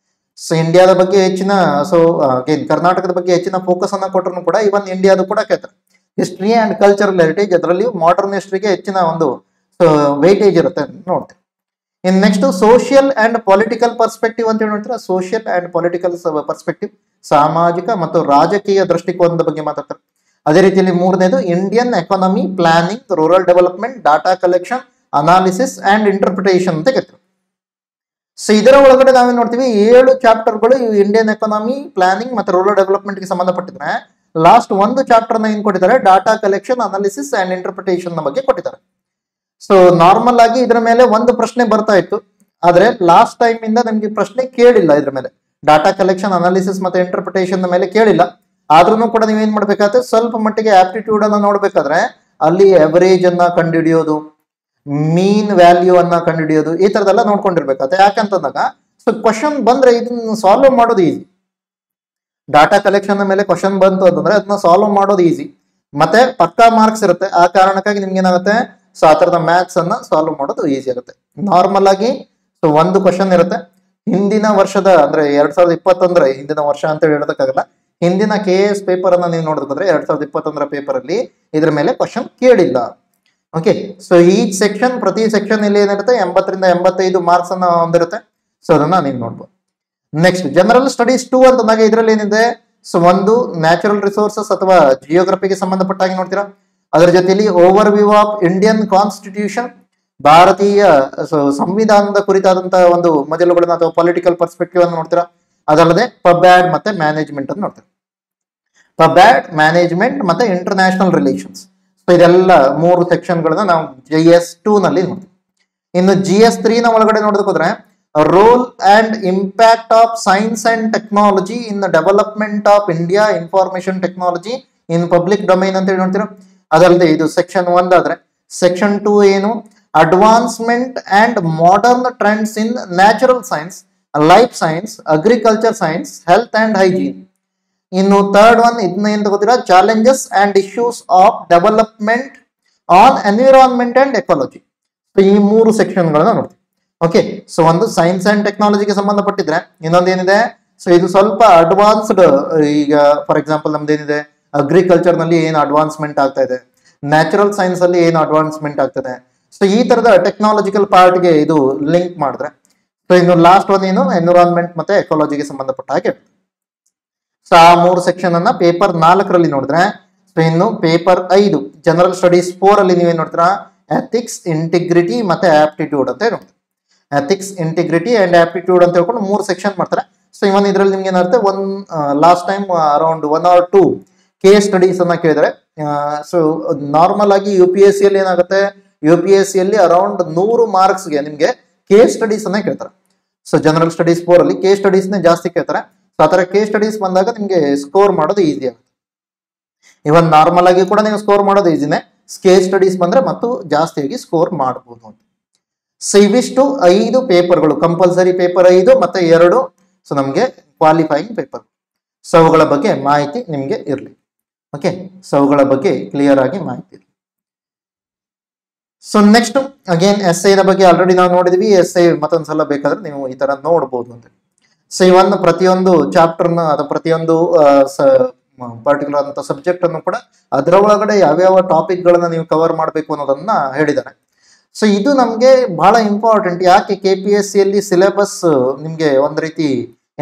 Speaker 1: So ಇಂಡಿಯಾದ ಬಗ್ಗೆ ಹೆಚ್ಚಿನ, ಕರ್ನಾಟಕದ ಬಗ್ಗೆ ಹೆಚ್ಚಿನ ಫೋಕಸ್ ಅನ್ನ ಕೊಟ್ಟರು ಕೂಡ ಇವನ್ ಇಂಡಿಯಾದ ಕೂಡ ಕೇಳ್ತಾರೆ. ಹಿಸ್ಟರಿ ಅಂಡ್ ಕಲ್ಚರಲ್ ಹೆರಿಟೇಜ್, ಅದರಲ್ಲಿ ಮಾಡರ್ನ್ ಹಿಸ್ಟರಿಗೆ ಹೆಚ್ಚಿನ ಒಂದು ವೇಟೇಜ್ ಇರುತ್ತೆ ನೋಡ್ತೀವಿ. ಇನ್ next social and political perspective ಅಂತ ಹೇಳಿ ನೋಡ್ತೀರಾ. ಸೋಷಿಯಲ್ ಅಂಡ್ ಪೊಲಿಟಿಕಲ್ ಪರ್ಸ್ಪೆಕ್ಟಿವ್, ಸಾಮಾಜಿಕ ಮತ್ತು ರಾಜಕೀಯ ದೃಷ್ಟಿಕೋನದ ಬಗ್ಗೆ ಮಾತಾಡ್ತಾರೆ. ಅದೇ ರೀತಿಯಲ್ಲಿ 3ನೇದು Indian economy, planning, rural development, data collection, analysis and interpretation ಅಂತ ಕೇಳ್ತಾರೆ. ಸೊ ಇದರ ಒಳಗಡೆ ನಾವೇನ್ ನೋಡ್ತೀವಿ, 7 ಚಾಪ್ಟರ್ಗಳು ಇಂಡಿಯನ್ ಎಕಾನಮಿ, ಪ್ಲಾನಿಂಗ್ ಮತ್ತು ರೂರಲ್ ಡೆವಲಪ್ಮೆಂಟ್ ಗೆ ಸಂಬಂಧಪಟ್ಟಿದ್ರೆ ಲಾಸ್ಟ್ ಒಂದು ಚಾಪ್ಟರ್ ನ ಏನ್ ಕೊಟ್ಟಿದ್ದಾರೆ, data collection, analysis and interpretation ಬಗ್ಗೆ ಕೊಟ್ಟಿದ್ದಾರೆ. ಸೊ ನಾರ್ಮಲ್ ಆಗಿ ಇದ್ರ ಮೇಲೆ ಒಂದು ಪ್ರಶ್ನೆ ಬರ್ತಾ ಇತ್ತು, ಆದ್ರೆ ಲಾಸ್ಟ್ ಟೈಮ್ ಇಂದ ನಮ್ಗೆ ಪ್ರಶ್ನೆ ಕೇಳಿಲ್ಲ. ಇದ್ರ ಮೇಲೆ ಡಾಟಾ ಕಲೆಕ್ಷನ್, ಅನಾಲಿಸಿಸ್ ಮತ್ತೆ ಇಂಟರ್ಪ್ರಿಟೇಷನ್ ಮೇಲೆ ಕೇಳಿಲ್ಲ. ಆದ್ರೂ ಕೂಡ ನೀವೇನ್ ಮಾಡ್ಬೇಕಾದ್ರೆ ಸ್ವಲ್ಪ ಮಟ್ಟಿಗೆ ಆಪ್ಟಿಟ್ಯೂಡ್ ಅನ್ನ ನೋಡ್ಬೇಕಾದ್ರೆ ಅಲ್ಲಿ ಎವರೇಜ್ ಅನ್ನ ಕಂಡುಹಿಡಿಯೋದು, ಮೀನ್ ವ್ಯಾಲ್ಯೂ ಅನ್ನ ಕಂಡುಹಿಡಿಯೋದು, ಈ ತರದೆಲ್ಲ ನೋಡ್ಕೊಂಡಿರ್ಬೇಕಾದ್ರೆ. ಯಾಕಂತಂದಾಗ ಸೊ ಕ್ವಶನ್ ಬಂದ್ರೆ ಇದನ್ನ ಸಾಲ್ವ್ ಮಾಡೋದು ಈಸಿ. ಡಾಟಾ ಕಲೆಕ್ಷನ್ ಮೇಲೆ ಕ್ವಶನ್ ಬಂತು ಅಂತಂದ್ರೆ ಅದನ್ನ ಸಾಲ್ವ್ ಮಾಡೋದು ಈಸಿ, ಮತ್ತೆ ಪಕ್ಕಾ ಮಾರ್ಕ್ಸ್ ಇರುತ್ತೆ. ಆ ಕಾರಣಕ್ಕಾಗಿ ನಿಮ್ಗೆ ಏನಾಗುತ್ತೆ, ಸೊ ಆ ತರದ ಮ್ಯಾಥ್ಸ್ ಅನ್ನ ಸಾಲ್ವ್ ಮಾಡೋದು ಈಸಿ ಆಗುತ್ತೆ. ನಾರ್ಮಲ್ ಆಗಿ ಸೊ ಒಂದು ಕ್ವಶನ್ ಇರುತ್ತೆ. ಹಿಂದಿನ ವರ್ಷದ ಅಂದ್ರೆ 2021 ಹಿಂದಿನ ವರ್ಷ ಅಂತ ಹೇಳೋದಕ್ಕಾಗಲ್ಲ, ಹಿಂದಿನ KS ಪೇಪರ್ ಅನ್ನ ನೀವು ನೋಡೋದಾದ್ರೆ 2021 ಪೇಪರ್ ಅಲ್ಲಿ ಇದ್ರ ಮೇಲೆ ಕ್ವಶನ್ ಕೇಳಿಲ್ಲ. ಓಕೆ, ಸೊ ಈ ಸೆಕ್ಷನ್ ಪ್ರತಿ ಸೆಕ್ಷನ್ ಇಲ್ಲಿ ಏನಿರುತ್ತೆ 80 ರಿಂದ 85 ಮಾರ್ಕ್ಸ್ ಅನ್ನ ಹೊಂದಿರುತ್ತೆ. ಸೊ ಅದನ್ನ ನೀವು ನೋಡ್ಬೋದು. ನೆಕ್ಸ್ಟ್ ಜನರಲ್ ಸ್ಟಡೀಸ್ 2 ಅಂತಂದಾಗ ಇದರಲ್ಲಿ ಏನಿದೆ, ಸೊ ಒಂದು ನ್ಯಾಚುರಲ್ ರಿಸೋರ್ಸಸ್ ಅಥವಾ ಜಿಯೋಗ್ರಫಿಗೆ ಸಂಬಂಧಪಟ್ಟಾಗಿ ನೋಡ್ತೀರಾ. ಅದರ ಜೊತೆಯಲ್ಲಿ over view of Indian constitution, ಭಾರತೀಯ ಸಂವಿಧಾನದ ಕುರಿತಾದಂತಹ ಒಂದು ಮಜಲುಗಳನ್ನ ಅಥವಾ ಪೊಲಿಟಿಕಲ್ ಪರ್ಸ್ಪೆಕ್ಟಿವ್ ಅನ್ನು ನೋಡ್ತೀರಾ. ಅದಲ್ಲದೆ ಪಬ್ಯಾಡ್ ಮತ್ತೆ ಮ್ಯಾನೇಜ್ಮೆಂಟ್ ಅನ್ನು ನೋಡ್ತೀರಾ. ಪಬ್ಯಾಡ್, ಮ್ಯಾನೇಜ್ಮೆಂಟ್ ಮತ್ತೆ ಇಂಟರ್ನ್ಯಾಷನಲ್ ರಿಲೇಷನ್ಸ್, ಸೊ ಇದೆಲ್ಲ 3 ಸೆಕ್ಷನ್ ಗಳನ್ನ ನಾವು GS2 ನಲ್ಲಿ ನೋಡ್ತೀವಿ. ಇನ್ನು GS3 ನ ಒಳಗಡೆ ನೋಡೋದಕ್ಕೆ ಹೋದ್ರೆ role and impact of science and technology in the development of India, information technology in public domain ಅಂತ ಹೇಳಿ ನೋಡ್ತೀರಾ. ಅದಲ್ಲದೆ ಇದು ಸೆಕ್ಷನ್ 1 ಆದ್ರೆ ಸೆಕ್ಷನ್ 2 ಏನು, advancement and modern trends in natural science, life science, agriculture science, health and hygiene. ಇನ್ನು third one ಇದನ್ನ ಏನ್ ತಗೋತೀರಾ, challenges and issues of development on environment and ecology. ಈ 3 ಸೆಕ್ಷನ್ ಗಳನ್ನ ನೋಡ್ತೀವಿ. ಓಕೆ, ಸೊ ಒಂದು ಸೈನ್ಸ್ ಅಂಡ್ ಟೆಕ್ನಾಲಜಿಗೆ ಸಂಬಂಧಪಟ್ಟಿದ್ರೆ, ಇನ್ನೊಂದು ಏನಿದೆ, ಸೊ ಇದು ಸ್ವಲ್ಪ ಅಡ್ವಾನ್ಸ್ಡ್. ಈಗ ಫಾರ್ ಎಕ್ಸಾಂಪಲ್ ನಮ್ದು ಏನಿದೆ, ಅಗ್ರಿಕಲ್ಚರ್ ನಲ್ಲಿ ಏನು ಅಡ್ವಾನ್ಸ್ಮೆಂಟ್ ಆಗ್ತಾ ಇದೆ, ನ್ಯಾಚುರಲ್ ಸೈನ್ಸ್ ಅಲ್ಲಿ ಏನು ಅಡ್ವಾನ್ಸ್ಮೆಂಟ್ ಆಗ್ತದೆ, ಸೊ ಈ ತರದ ಟೆಕ್ನಾಲಜಿಕಲ್ ಪಾರ್ಟ್ಗೆ ಇದು ಲಿಂಕ್ ಮಾಡಿದ್ರೆ. ಸೊ ಇನ್ನು ಲಾಸ್ಟ್ ಒನ್ ಏನು, ಎನ್ವಿರಾನ್ಮೆಂಟ್ ಮತ್ತೆ ಎಕಾಲಜಿಗೆ ಸಂಬಂಧಪಟ್ಟ ಹಾಗೆ. ಸೊ ಆ 3 ಸೆಕ್ಷನ್ ಅನ್ನ ಪೇಪರ್ 4ರಲ್ಲಿ ನೋಡಿದ್ರೆ, ಸೊ ಇನ್ನು ಪೇಪರ್ 5 ಜನರಲ್ ಸ್ಟಡೀಸ್ 4 ಅಲ್ಲಿ ನೀವೇನ್ ನೋಡ್ತೀರಾ, ಎಥಿಕ್ಸ್, ಇಂಟಿಗ್ರಿಟಿ ಮತ್ತೆ ಆಪ್ಟಿಟ್ಯೂಡ್ ಅಂತ ನೋಡ್ತೀರಾ. ಎಥಿಕ್ಸ್, ಇಂಟಿಗ್ರಿಟಿ ಅಂಡ್ ಆಪ್ಟಿಟ್ಯೂಡ್ ಅಂತ ಹೇಳ್ಕೊಂಡು 3 ಸೆಕ್ಷನ್ ಮಾಡ್ತಾರೆ. ಸೊ ಇವನ್ ಇದ್ರಲ್ಲಿ ನಿಮ್ಗೆ ಏನಾಗುತ್ತೆ, last time around 1 or 2 case studies ಅನ್ನ ಕೇಳಿದ್ರೆ. ಸೊ ನಾರ್ಮಲ್ ಆಗಿ UPSC ಅಲ್ಲಿ ಏನಾಗುತ್ತೆ, UPSC ಅಲ್ಲಿ ಅರೌಂಡ್ 100 ಮಾರ್ಕ್ಸ್ಗೆ ನಿಮ್ಗೆ ಕೇಸ್ ಸ್ಟಡೀಸ್ ಅನ್ನ ಕೇಳ್ತಾರೆ. ಸೊ ಜನರಲ್ ಸ್ಟಡೀಸ್ 4 ಅಲ್ಲಿ ಕೇಸ್ ಸ್ಟಡೀಸ್ ನೇ ಜಾಸ್ತಿ ಕೇಳ್ತಾರೆ. ಸೊ ಆತರ ಕೇಸ್ ಸ್ಟಡೀಸ್ ಬಂದಾಗ ನಿಮ್ಗೆ ಸ್ಕೋರ್ ಮಾಡೋದು ಈಸಿ ಆಗುತ್ತೆ. ಇವನ್ ನಾರ್ಮಲ್ ಆಗಿ ಕೂಡ ನೀವು ಸ್ಕೋರ್ ಮಾಡೋದು ಈಸಿನೇ, ಕೇಸ್ ಸ್ಟಡೀಸ್ ಬಂದ್ರೆ ಮತ್ತು ಜಾಸ್ತಿಯಾಗಿ ಸ್ಕೋರ್ ಮಾಡಬಹುದು ಅಂತ. ಸೊ ಇವಿಷ್ಟು 5 ಪೇಪರ್ಗಳು, ಕಂಪಲ್ಸರಿ ಪೇಪರ್ 5 ಮತ್ತೆ 2 ಸೊ ನಮ್ಗೆ ಕ್ವಾಲಿಫೈಯಿಂಗ್ ಪೇಪರ್. ಸೊ ಅವುಗಳ ಬಗ್ಗೆ ಮಾಹಿತಿ ನಿಮ್ಗೆ ಇರಲಿ. ಓಕೆ, ಸೊ ಅವುಗಳ ಬಗ್ಗೆ ಕ್ಲಿಯರ್ ಆಗಿ ಮಾಹಿತಿ ಇರಲಿ. ಸೊ ನೆಕ್ಸ್ಟ್ ಅಗೇನ್ ಎಸ್ಐ ನ ಬಗ್ಗೆ ಆಲ್ರೆಡಿ ನಾವು ನೋಡಿದ್ವಿ. ಎಸ್ಐ ಮತ್ತೊಂದ್ಸಲ ಬೇಕಾದ್ರೆ ನೀವು ಈ ತರ ನೋಡ್ಬೋದು ಅಂತ. ಸೊ ಇವನ್ ಪ್ರತಿಯೊಂದು ಚಾಪ್ಟರ್ನ ಅಥವಾ ಪ್ರತಿಯೊಂದು ಪರ್ಟಿಕ್ಯುಲರ್ ಅಂತ ಸಬ್ಜೆಕ್ಟ್ ಅನ್ನು ಕೂಡ ಅದರ ಒಳಗಡೆ ಯಾವ್ಯಾವ ಟಾಪಿಕ್ ಗಳನ್ನ ನೀವು ಕವರ್ ಮಾಡಬೇಕು ಅನ್ನೋದನ್ನ ಹೇಳಿದ್ದಾರೆ. ಸೊ ಇದು ನಮ್ಗೆ ಬಹಳ ಇಂಪಾರ್ಟೆಂಟ್. ಯಾಕೆ KPSC ಯಲ್ಲಿ ಸಿಲೆಬಸ್ ನಿಮ್ಗೆ ಒಂದ್ ರೀತಿ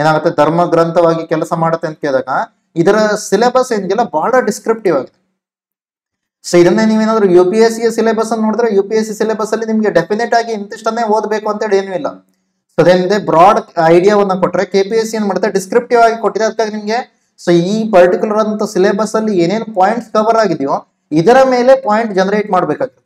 Speaker 1: ಏನಾಗುತ್ತೆ, ಧರ್ಮ ಗ್ರಂಥವಾಗಿ ಕೆಲಸ ಮಾಡುತ್ತೆ ಅಂತ ಕೇಳಿದಾಗ ಇದರ ಸಿಲೆಬಸ್ ಏನಿದೆಯಲ್ಲ ಬಹಳ ಡಿಸ್ಕ್ರಿಪ್ಟಿವ್ ಆಗಿದೆ. ಸೊ ಇದನ್ನೇ ನೀವೇನಾದ್ರೂ UPSC ಸಿಲೆಬಸ್ ಅನ್ನು ನೋಡಿದ್ರೆ, UPSC ಸಿಲೆಬಸ್ ಅಲ್ಲಿ ನಿಮ್ಗೆ ಡೆಫಿನೆಟ್ ಆಗಿ ಇಂತಿಷ್ಟನ್ನೇ ಓದಬೇಕು ಅಂತ ಹೇಳಿ ಏನೂ ಇಲ್ಲ. ಸೊ ಅದೇನಿದೆ, ಬ್ರಾಡ್ ಐಡಿಯಾವನ್ನ ಕೊಟ್ರೆ, KPSC ಏನ್ ಮಾಡುತ್ತೆ ಡಿಸ್ಕ್ರಿಪ್ಟಿವ್ ಆಗಿ ಕೊಟ್ಟಿದೆ. ಅದಕ್ಕಾಗಿ ನಿಮ್ಗೆ ಸೊ ಈ ಪರ್ಟಿಕ್ಯುಲರ್ ಅಂತ ಸಿಲೆಬಸ್ ಅಲ್ಲಿ ಏನೇನು ಪಾಯಿಂಟ್ಸ್ ಕವರ್ ಆಗಿದೆಯೋ ಇದರ ಮೇಲೆ ಪಾಯಿಂಟ್ ಜನರೇಟ್ ಮಾಡ್ಬೇಕಾಗುತ್ತೆ.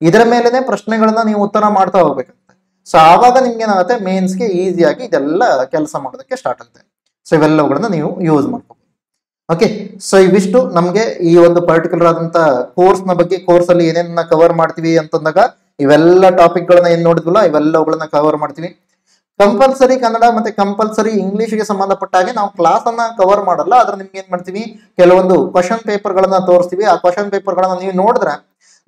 Speaker 1: ಇದರ ಮೇಲೆನೆ ಪ್ರಶ್ನೆಗಳನ್ನ ನೀವು ಉತ್ತರ ಮಾಡ್ತಾ ಹೋಗ್ಬೇಕಾಗುತ್ತೆ. ಸೊ ಆವಾಗ ನಿಮ್ಗೆ ಏನಾಗುತ್ತೆ, ಮೇನ್ಸ್ಗೆ ಈಸಿಯಾಗಿ ಇದೆಲ್ಲ ಕೆಲಸ ಮಾಡೋದಕ್ಕೆ ಸ್ಟಾರ್ಟ್ ಆಗುತ್ತೆ. ಸೊ ಇವೆಲ್ಲವುಗಳನ್ನ ನೀವು ಯೂಸ್ ಮಾಡ್ಕೋಬಹುದು. ಓಕೆ, ಸೊ ಇವಿಷ್ಟು ನಮ್ಗೆ ಈ ಒಂದು ಪರ್ಟಿಕ್ಯುಲರ್ ಆದಂತ ಕೋರ್ಸ್ ನ ಬಗ್ಗೆ, ಕೋರ್ಸ್ ಅಲ್ಲಿ ಏನೇನ ಕವರ್ ಮಾಡ್ತೀವಿ ಅಂತಂದಾಗ ಇವೆಲ್ಲ ಟಾಪಿಕ್ ಗಳನ್ನ ಏನ್ ನೋಡಿದ್ವಲ್ಲ ಇವೆಲ್ಲವುಗಳನ್ನ ಕವರ್ ಮಾಡ್ತೀವಿ. ಕಂಪಲ್ಸರಿ ಕನ್ನಡ ಮತ್ತೆ ಕಂಪಲ್ಸರಿ ಇಂಗ್ಲಿಷ್ಗೆ ಸಂಬಂಧಪಟ್ಟ ಹಾಗೆ ನಾವು ಕ್ಲಾಸ್ ಅನ್ನ ಕವರ್ ಮಾಡಲ್ಲ. ಆದ್ರೆ ನಿಮ್ಗೆ ಏನ್ ಮಾಡ್ತೀವಿ, ಕೆಲವೊಂದು ಕ್ವಶನ್ ಪೇಪರ್ ಗಳನ್ನ ತೋರಿಸ್ತೀವಿ. ಆ ಕ್ವಶನ್ ಪೇಪರ್ ಗಳನ್ನ ನೀವು ನೋಡಿದ್ರೆ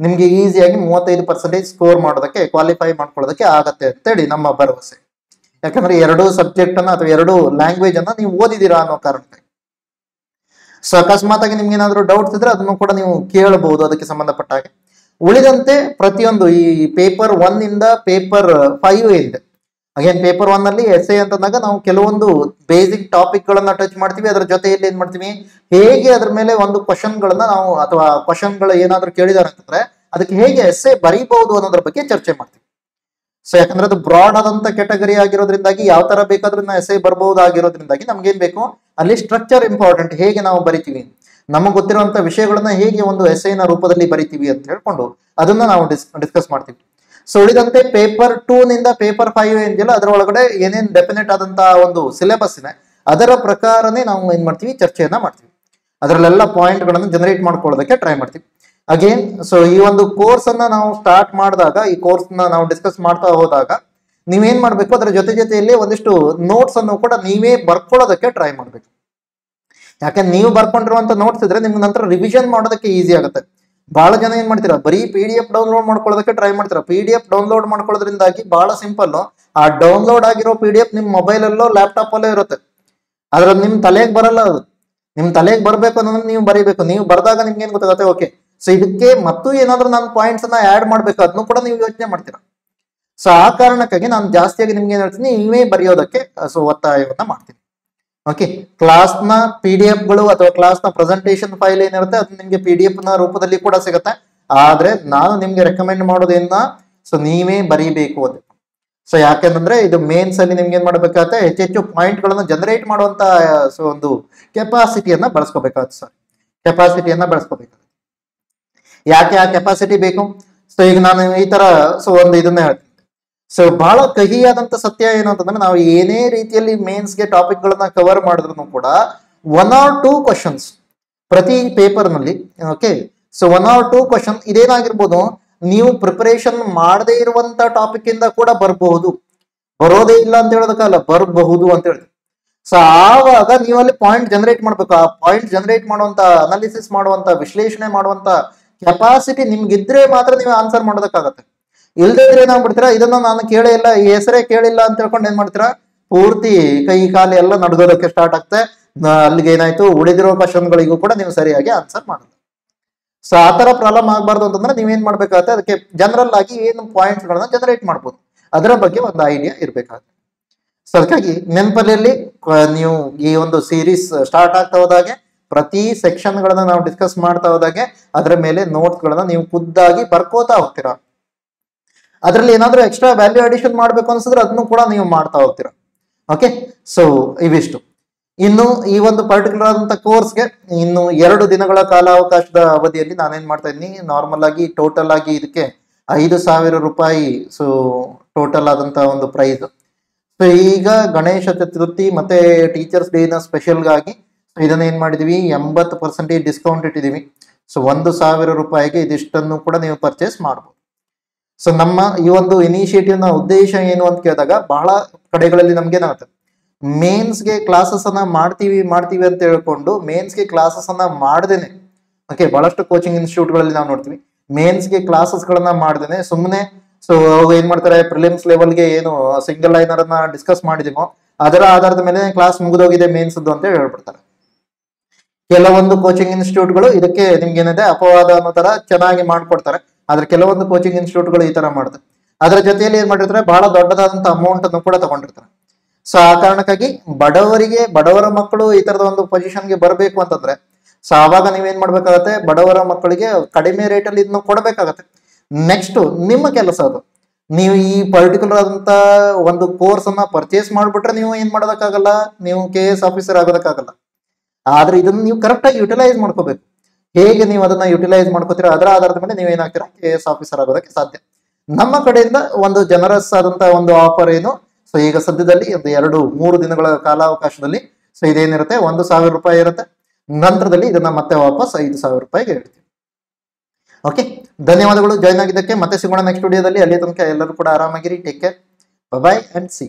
Speaker 1: ನಿಮ್ಗೆ ಈಸಿಯಾಗಿ 35% ಸ್ಕೋರ್ ಮಾಡೋದಕ್ಕೆ, ಕ್ವಾಲಿಫೈ ಮಾಡ್ಕೊಳ್ಳೋದಕ್ಕೆ ಆಗತ್ತೆ ಅಂತೇಳಿ ನಮ್ಮ ಭರವಸೆ. ಯಾಕಂದ್ರೆ 2 ಸಬ್ಜೆಕ್ಟ್ ಅನ್ನ ಅಥವಾ 2 ಲ್ಯಾಂಗ್ವೇಜ್ ಅನ್ನ ನೀವು ಓದಿದೀರಾ ಅನ್ನೋ ಕಾರಣಕ್ಕೆ. ಸೊ ಅಕಸ್ಮಾತ್ ಆಗಿ ನಿಮ್ಗೆ ಏನಾದ್ರು ಡೌಟ್ಸ್ ಇದ್ರೆ ಅದನ್ನು ಕೂಡ ನೀವು ಕೇಳಬಹುದು ಅದಕ್ಕೆ ಸಂಬಂಧಪಟ್ಟ ಹಾಗೆ. ಉಳಿದಂತೆ ಪ್ರತಿಯೊಂದು ಈ ಪೇಪರ್ 1 ಇಂದ ಪೇಪರ್ 5 ಏನಿದೆ, ಅಗೇನ್ ಪೇಪರ್ 1 ಅಲ್ಲಿ ಎಸ್ಐ ಅಂತಂದಾಗ ನಾವು ಕೆಲವೊಂದು ಬೇಸಿಕ್ ಟಾಪಿಕ್ ಗಳನ್ನ ಟಚ್ ಮಾಡ್ತೀವಿ. ಅದರ ಜೊತೆಯಲ್ಲಿ ಏನ್ ಮಾಡ್ತೀವಿ, ಹೇಗೆ ಅದ್ರ ಮೇಲೆ ಒಂದು ಕ್ವಶನ್ ಗಳನ್ನ ನಾವು ಅಥವಾ ಕ್ವಶನ್ ಗಳು ಏನಾದ್ರು ಕೇಳಿದಾರೆ ಅಂತಂದ್ರೆ ಅದಕ್ಕೆ ಹೇಗೆ ಎಸ್ಐ ಬರೀಬಹುದು ಅನ್ನೋದ್ರ ಬಗ್ಗೆ ಚರ್ಚೆ ಮಾಡ್ತೀವಿ. ಸೊ ಯಾಕಂದ್ರೆ ಅದು ಬ್ರಾಡ್ ಆದಂತ ಕ್ಯಾಟಗರಿ ಆಗಿರೋದ್ರಿಂದಾಗಿ ಯಾವ ತರ ಬೇಕಾದ್ರೂ ಎಸ್ಐ ಬರಬಹುದಾಗಿರೋದ್ರಿಂದಾಗಿ ನಮ್ಗೆ ಏನ್ ಬೇಕು, ಅಲ್ಲಿ ಸ್ಟ್ರಕ್ಚರ್ ಇಂಪಾರ್ಟೆಂಟ್. ಹೇಗೆ ನಾವು ಬರಿತೀವಿ, ನಮಗೆ ಗೊತ್ತಿರುವಂತ ವಿಷಯಗಳನ್ನ ಹೇಗೆ ಒಂದು ಎಸ್ಐ ನ ರೂಪದಲ್ಲಿ ಬರಿತೀವಿ ಅಂತ ಹೇಳ್ಕೊಂಡು ಅದನ್ನ ನಾವು ಡಿಸ್ಕಸ್ ಮಾಡ್ತೀವಿ. ಸೊ ಉಳಿದಂತೆ ಪೇಪರ್ 2 ನಿಂದ ಪೇಪರ್ 5 ಏನಿದೆಯಲ್ಲ ಅದರ ಒಳಗಡೆ ಏನೇನ್ ಡೆಫಿನೆಟ್ ಆದಂತಹ ಒಂದು ಸಿಲೆಬಸ್ ಇದೆ ಅದರ ಪ್ರಕಾರನೇ ನಾವು ಏನ್ ಮಾಡ್ತೀವಿ, ಚರ್ಚೆಯನ್ನ ಮಾಡ್ತೀವಿ. ಅದರಲ್ಲೆಲ್ಲ ಪಾಯಿಂಟ್ಗಳನ್ನು ಜನರೇಟ್ ಮಾಡ್ಕೊಳ್ಳೋದಕ್ಕೆ ಟ್ರೈ ಮಾಡ್ತೀವಿ. ಅಗೇನ್ ಸೊ ಈ ಒಂದು ಕೋರ್ಸ್ ಅನ್ನ ನಾವು ಸ್ಟಾರ್ಟ್ ಮಾಡಿದಾಗ, ಈ ಕೋರ್ಸ್ ನ ನಾವು ಡಿಸ್ಕಸ್ ಮಾಡ್ತಾ ಹೋದಾಗ ನೀವೇನ್ ಮಾಡ್ಬೇಕು, ಅದರ ಜೊತೆಯಲ್ಲಿ ಒಂದಿಷ್ಟು ನೋಟ್ಸ್ ಅನ್ನು ಕೂಡ ನೀವೇ ಬರ್ಕೊಳ್ಳೋದಕ್ಕೆ ಟ್ರೈ ಮಾಡ್ಬೇಕು. ಯಾಕಂದ್ರೆ ನೀವು ಬರ್ಕೊಂಡಿರುವಂತ ನೋಟ್ಸ್ ಇದ್ರೆ ನಿಮ್ಗೆ ನಂತರ ರಿವಿಷನ್ ಮಾಡೋದಕ್ಕೆ ಈಸಿ ಆಗುತ್ತೆ. ಬಹಳ ಜನ ಏನ್ ಮಾಡ್ತೀರಾ, ಬರೀ PDF ಡೌನ್ಲೋಡ್ ಮಾಡ್ಕೊಳ್ಳೋದಕ್ಕೆ ಟ್ರೈ ಮಾಡ್ತೀರಾ. PDF ಡೌನ್ಲೋಡ್ ಮಾಡ್ಕೊಳ್ಳೋದ್ರಿಂದಾಗಿ ಬಹಳ ಸಿಂಪಲ್, ಆ ಡೌನ್ಲೋಡ್ ಆಗಿರೋ PDF ನಿಮ್ ಮೊಬೈಲ್ ಅಲ್ಲೋ ಲ್ಯಾಪ್ಟಾಪ್ ಅಲ್ಲೋ ಇರುತ್ತೆ. ಅದ್ರ ನಿಮ್ ತಲೆಗೆ ಬರಲ್ಲ. ಅದು ನಿಮ್ ತಲೆಗೆ ಬರ್ಬೇಕು ಅನ್ನೋದನ್ನ ನೀವು ಬರೀಬೇಕು. ನೀವು ಬರ್ದಾಗ ನಿಮ್ಗೆ ಏನ್ ಗೊತ್ತಾಗುತ್ತೆ, ಓಕೆ ಸೊ ಇದಕ್ಕೆ ಮತ್ತು ಏನಾದ್ರೂ ನಾನು ಪಾಯಿಂಟ್ಸ್ ಅನ್ನ ಆಡ್ ಮಾಡ್ಬೇಕು, ಅದನ್ನು ಕೂಡ ನೀವು ಯೋಚನೆ ಮಾಡ್ತೀರಾ. ಸೊ ಆ ಕಾರಣಕ್ಕಾಗಿ ನಾನು ಜಾಸ್ತಿಯಾಗಿ ನಿಮ್ಗೆ ಏನ್ ಹೇಳ್ತೀನಿ, ನೀವೇ ಬರೆಯೋದಕ್ಕೆ ಸೊ ಒತ್ತಾಯವನ್ನ ಮಾಡ್ತೀನಿ. ಓಕೆ, ಕ್ಲಾಸ್ನ PDF ಗಳು ಅಥವಾ ಕ್ಲಾಸ್ನ ಪ್ರೆಸೆಂಟೇಶನ್ ಫೈಲ್ ಏನಿರುತ್ತೆ ಅದು ನಿಮ್ಗೆ PDF ನ ರೂಪದಲ್ಲಿ ಕೂಡ ಸಿಗುತ್ತೆ. ಆದ್ರೆ ನಾನು ನಿಮ್ಗೆ ರೆಕಮೆಂಡ್ ಮಾಡೋದೇನ, ಸೊ ನೀವೇ ಬರೀಬೇಕು ಅಂತ. ಸೊ ಯಾಕೆಂದ್ರೆ ಇದು ಮೇನ್ಸ್ ಅಲ್ಲಿ ನಿಮ್ಗೆ ಏನ್ ಮಾಡ್ಬೇಕಾಗತ್ತೆ, ಹೆಚ್ಚೆಚ್ಚು ಪಾಯಿಂಟ್ ಗಳನ್ನ ಜನರೇಟ್ ಮಾಡುವಂತ ಸೊ ಒಂದು ಕೆಪಾಸಿಟಿಯನ್ನ ಬಳಸ್ಕೋಬೇಕಾಗುತ್ತೆ. ಸರ್ ಕೆಪಾಸಿಟಿಯನ್ನ ಬಳಸ್ಕೋಬೇಕಾಗುತ್ತೆ. ಯಾಕೆ ಆ ಕೆಪಾಸಿಟಿ ಬೇಕು? ಸೊ ಈಗ ನಾನು ಈ ತರ ಸೊ ಒಂದು ಇದನ್ನ ಹೇಳ್ತೀನಿ. ಸೊ ಬಹಳ ಕಹಿಯಾದಂತ ಸತ್ಯ ಏನು ಅಂತಂದ್ರೆ, ನಾವು ಏನೇ ರೀತಿಯಲ್ಲಿ ಮೇನ್ಸ್ಗೆ ಟಾಪಿಕ್ ಗಳನ್ನ ಕವರ್ ಮಾಡಿದ್ರು ಕೂಡ 1 or 2 ಕ್ವಶನ್ಸ್ ಪ್ರತಿ ಪೇಪರ್ ನಲ್ಲಿ. ಓಕೆ, ಸೊ 1 or 2 ಕ್ವಶನ್ ಇದೇನಾಗಿರ್ಬೋದು, ನೀವು ಪ್ರಿಪರೇಷನ್ ಮಾಡದೇ ಇರುವಂತ ಟಾಪಿಕ್ ಇಂದ ಕೂಡ ಬರಬಹುದು. ಬರೋದೇ ಇಲ್ಲ ಅಂತ ಹೇಳೋದಕ್ಕಲ್ಲ, ಬರಬಹುದು ಅಂತ ಹೇಳಿ. ಸೊ ಆವಾಗ ನೀವು ಅಲ್ಲಿ ಪಾಯಿಂಟ್ ಜನರೇಟ್ ಮಾಡ್ಬೇಕು. ಆ ಪಾಯಿಂಟ್ ಜನರೇಟ್ ಮಾಡುವಂತ, ಅನಾಲಿಸಿಸ್ ಮಾಡುವಂತ, ವಿಶ್ಲೇಷಣೆ ಮಾಡುವಂತ ಕೆಪಾಸಿಟಿ ನಿಮ್ಗಿದ್ರೆ ಮಾತ್ರ ನೀವು ಆನ್ಸರ್ ಮಾಡೋದಕ್ಕಾಗತ್ತೆ. ಇಲ್ದೇ ಇದ್ರೆ ಏನಾಗ್ಬಿಡ್ತೀರಾ, ಇದನ್ನ ನಾನು ಕೇಳೇ ಇಲ್ಲ, ಈ ಹೆಸರೇ ಕೇಳಿಲ್ಲ ಅಂತ ಹೇಳ್ಕೊಂಡು ಏನ್ ಮಾಡ್ತೀರಾ, ಪೂರ್ತಿ ಕೈ ಕಾಲು ಎಲ್ಲ ನಡ್ಗೋದಕ್ಕೆ ಸ್ಟಾರ್ಟ್ ಆಗ್ತದೆ. ಅಲ್ಲಿಗೆ ಏನಾಯ್ತು, ಉಳಿದಿರೋ ಕ್ವಶನ್ಗಳಿಗೂ ಕೂಡ ನೀವು ಸರಿಯಾಗಿ ಆನ್ಸರ್ ಮಾಡಲ್ಲ. ಸೊ ಆ ತರ ಪ್ರಾಬ್ಲಮ್ ಆಗ್ಬಾರ್ದು ಅಂತಂದ್ರೆ ನೀವೇನ್ ಮಾಡ್ಬೇಕಾಗತ್ತೆ, ಅದಕ್ಕೆ ಜನರಲ್ ಆಗಿ ಏನು ಪಾಯಿಂಟ್ಸ್ ಗಳನ್ನ ಜನರೇಟ್ ಮಾಡ್ಬೋದು, ಅದರ ಬಗ್ಗೆ ಒಂದು ಐಡಿಯಾ ಇರ್ಬೇಕಾಗುತ್ತೆ. ಸೊ ಅದಕ್ಕಾಗಿ ನೆನಪಲ್ಲಿ ನೀವು ಈ ಒಂದು ಸೀರೀಸ್ ಸ್ಟಾರ್ಟ್ ಆಗ್ತಾ ಹೋದಾಗೆ ಪ್ರತಿ ಸೆಕ್ಷನ್ ಗಳನ್ನ ನಾವು ಡಿಸ್ಕಸ್ ಮಾಡ್ತಾ ಹೋದಾಗೆ ಅದರ ಮೇಲೆ ನೋಟ್ಸ್ ಗಳನ್ನ ನೀವು ಖುದ್ದಾಗಿ ಬರ್ಕೋತಾ ಹೋಗ್ತೀರಾ. ಅದರಲ್ಲಿ ಏನಾದ್ರೂ ಎಕ್ಸ್ಟ್ರಾ ವ್ಯಾಲ್ಯೂ ಅಡಿಷನ್ ಮಾಡ್ಬೇಕು ಅನ್ಸಿದ್ರೆ ಅದನ್ನು ಕೂಡ ನೀವು ಮಾಡ್ತಾ ಹೋಗ್ತೀರಾ. ಓಕೆ, ಸೊ ಇವಿಷ್ಟು. ಇನ್ನು ಈ ಒಂದು ಪರ್ಟಿಕ್ಯುಲರ್ ಆದಂತ ಕೋರ್ಸ್ಗೆ ಇನ್ನು 2 ದಿನಗಳ ಕಾಲಾವಕಾಶದ ಅವಧಿಯಲ್ಲಿ ನಾನೇನ್ ಮಾಡ್ತಾ ಇದ್ದೀನಿ, ನಾರ್ಮಲ್ ಆಗಿ ಟೋಟಲ್ ಆಗಿ ಇದಕ್ಕೆ 5,000 ರೂಪಾಯಿ ಸೊ ಟೋಟಲ್ ಆದಂತ ಒಂದು ಪ್ರೈಸ್. ಸೊ ಈಗ ಗಣೇಶ ಚತುರ್ಥಿ ಮತ್ತೆ ಟೀಚರ್ಸ್ ಡೇ ನ ಸ್ಪೆಷಲ್ಗಾಗಿ ಇದನ್ನ ಏನ್ ಮಾಡಿದೀವಿ, 80% ಡಿಸ್ಕೌಂಟ್ ಇಟ್ಟಿದೀವಿ. ಸೊ 1,000 ರೂಪಾಯಿಗೆ ಇದಿಷ್ಟನ್ನು ಕೂಡ ನೀವು ಪರ್ಚೇಸ್ ಮಾಡ್ಬೋದು. ಸೊ ನಮ್ಮ ಈ ಒಂದು ಇನಿಷಿಯೇಟಿವ್ ನ ಉದ್ದೇಶ ಏನು ಅಂತ ಕೇಳಿದಾಗ, ಬಹಳ ಕಡೆಗಳಲ್ಲಿ ನಮ್ಗೆ ಏನಾಗುತ್ತೆ, ಮೇನ್ಸ್ಗೆ ಕ್ಲಾಸಸ್ ಅನ್ನ ಮಾಡ್ತೀವಿ ಅಂತ ಹೇಳ್ಕೊಂಡು ಮೇನ್ಸ್ಗೆ ಕ್ಲಾಸಸ್ ಅನ್ನ ಮಾಡ್ದೇನೆ, ಓಕೆ ಬಹಳಷ್ಟು ಕೋಚಿಂಗ್ ಇನ್ಸ್ಟಿಟ್ಯೂಟ್ ಗಳಲ್ಲಿ ನಾವು ನೋಡ್ತೀವಿ, ಮೇನ್ಸ್ಗೆ ಕ್ಲಾಸಸ್ ಗಳನ್ನ ಮಾಡ್ದೇನೆ ಸುಮ್ಮನೆ ಸೊ ಏನ್ ಮಾಡ್ತಾರೆ, ಪ್ರಿಲಿಮ್ಸ್ ಲೆವೆಲ್ಗೆ ಏನು ಸಿಂಗಲ್ ಲೈನರ್ ಅನ್ನ ಡಿಸ್ಕಸ್ ಮಾಡಿದೀವೋ ಅದರ ಆಧಾರದ ಮೇಲೆ ಕ್ಲಾಸ್ ಮುಗಿದೋಗಿದೆ ಮೇನ್ಸ್ ಅಂತ ಹೇಳ್ಬಿಡ್ತಾರೆ. ಕೆಲವೊಂದು ಕೋಚಿಂಗ್ ಇನ್ಸ್ಟಿಟ್ಯೂಟ್ಗಳು ಇದಕ್ಕೆ ನಿಮ್ಗೆ ಏನಿದೆ ಅಪವಾದ ಅನ್ನೋ ತರ ಚೆನ್ನಾಗಿ ಮಾಡ್ಕೊಡ್ತಾರೆ. ಆದ್ರೆ ಕೆಲವೊಂದು ಕೋಚಿಂಗ್ ಇನ್ಸ್ಟಿಟ್ಯೂಟ್ಗಳು ಈ ತರ ಮಾಡುತ್ತೆ. ಅದರ ಜೊತೆಯಲ್ಲಿ ಏನ್ ಮಾಡಿರ್ತಾರೆ, ಬಹಳ ದೊಡ್ಡದಾದಂತ ಅಮೌಂಟ್ ಅನ್ನು ಕೂಡ ತಗೊಂಡಿರ್ತಾರೆ. ಸೊ ಆ ಕಾರಣಕ್ಕಾಗಿ ಬಡವರ ಮಕ್ಕಳು ಈ ತರದ ಒಂದು ಪೊಸಿಷನ್ಗೆ ಬರಬೇಕು ಅಂತಂದ್ರೆ, ಸೊ ಆವಾಗ ನೀವೇನ್ ಮಾಡ್ಬೇಕಾಗತ್ತೆ, ಬಡವರ ಮಕ್ಕಳಿಗೆ ಕಡಿಮೆ ರೇಟಲ್ಲಿ ಇದನ್ನು ಕೊಡಬೇಕಾಗತ್ತೆ. ನೆಕ್ಸ್ಟ್ ನಿಮ್ಮ ಕೆಲಸ ಅದು, ನೀವು ಈ ಪರ್ಟಿಕ್ಯುಲರ್ ಆದಂತ ಒಂದು ಕೋರ್ಸ್ ಅನ್ನ ಪರ್ಚೇಸ್ ಮಾಡ್ಬಿಟ್ರೆ ನೀವು ಏನ್ ಮಾಡೋದಕ್ಕಾಗಲ್ಲ, ನೀವು KS ಆಫೀಸರ್ ಆಗೋದಕ್ಕಾಗಲ್ಲ. ಆದ್ರೆ ಇದನ್ನ ನೀವು ಕರೆಕ್ಟ್ ಆಗಿ ಯುಟಿಲೈಸ್ ಮಾಡ್ಕೋಬೇಕು. ಹೇಗೆ ನೀವು ಅದನ್ನ ಯುಟಿಲೈಸ್ ಮಾಡ್ಕೋತೀರಾ ಅದರ ಆಧಾರದ ಮೇಲೆ ನೀವೇನಾಗ್ತೀರಾ, KS ಆಫೀಸರ್ ಆಗೋದಕ್ಕೆ ಸಾಧ್ಯ. ನಮ್ಮ ಕಡೆಯಿಂದ ಒಂದು ಜನರಸ್ ಆದಂತ ಒಂದು ಆಫರ್ ಏನು, ಸೊ ಈಗ ಸದ್ಯದಲ್ಲಿ ಒಂದು 2-3 ದಿನಗಳ ಕಾಲಾವಕಾಶದಲ್ಲಿ ಸೊ ಇದೇನಿರುತ್ತೆ 1,000 ರೂಪಾಯಿ ಇರುತ್ತೆ. ನಂತರದಲ್ಲಿ ಇದನ್ನ ಮತ್ತೆ ವಾಪಸ್ 5,000 ರೂಪಾಯಿಗೆ ಇಡ್ತೀವಿ. ಓಕೆ, ಧನ್ಯವಾದಗಳು ಜಾಯ್ನ್ ಆಗಿದ್ದಕ್ಕೆ. ಮತ್ತೆ ಸಿಗೋಣ ನೆಕ್ಸ್ಟ್ ವಿಡಿಯೋದಲ್ಲಿ. ಅಲ್ಲಿ ತನಕ ಎಲ್ಲರೂ ಕೂಡ ಆರಾಮಾಗಿರಿ. Take care, bye and C.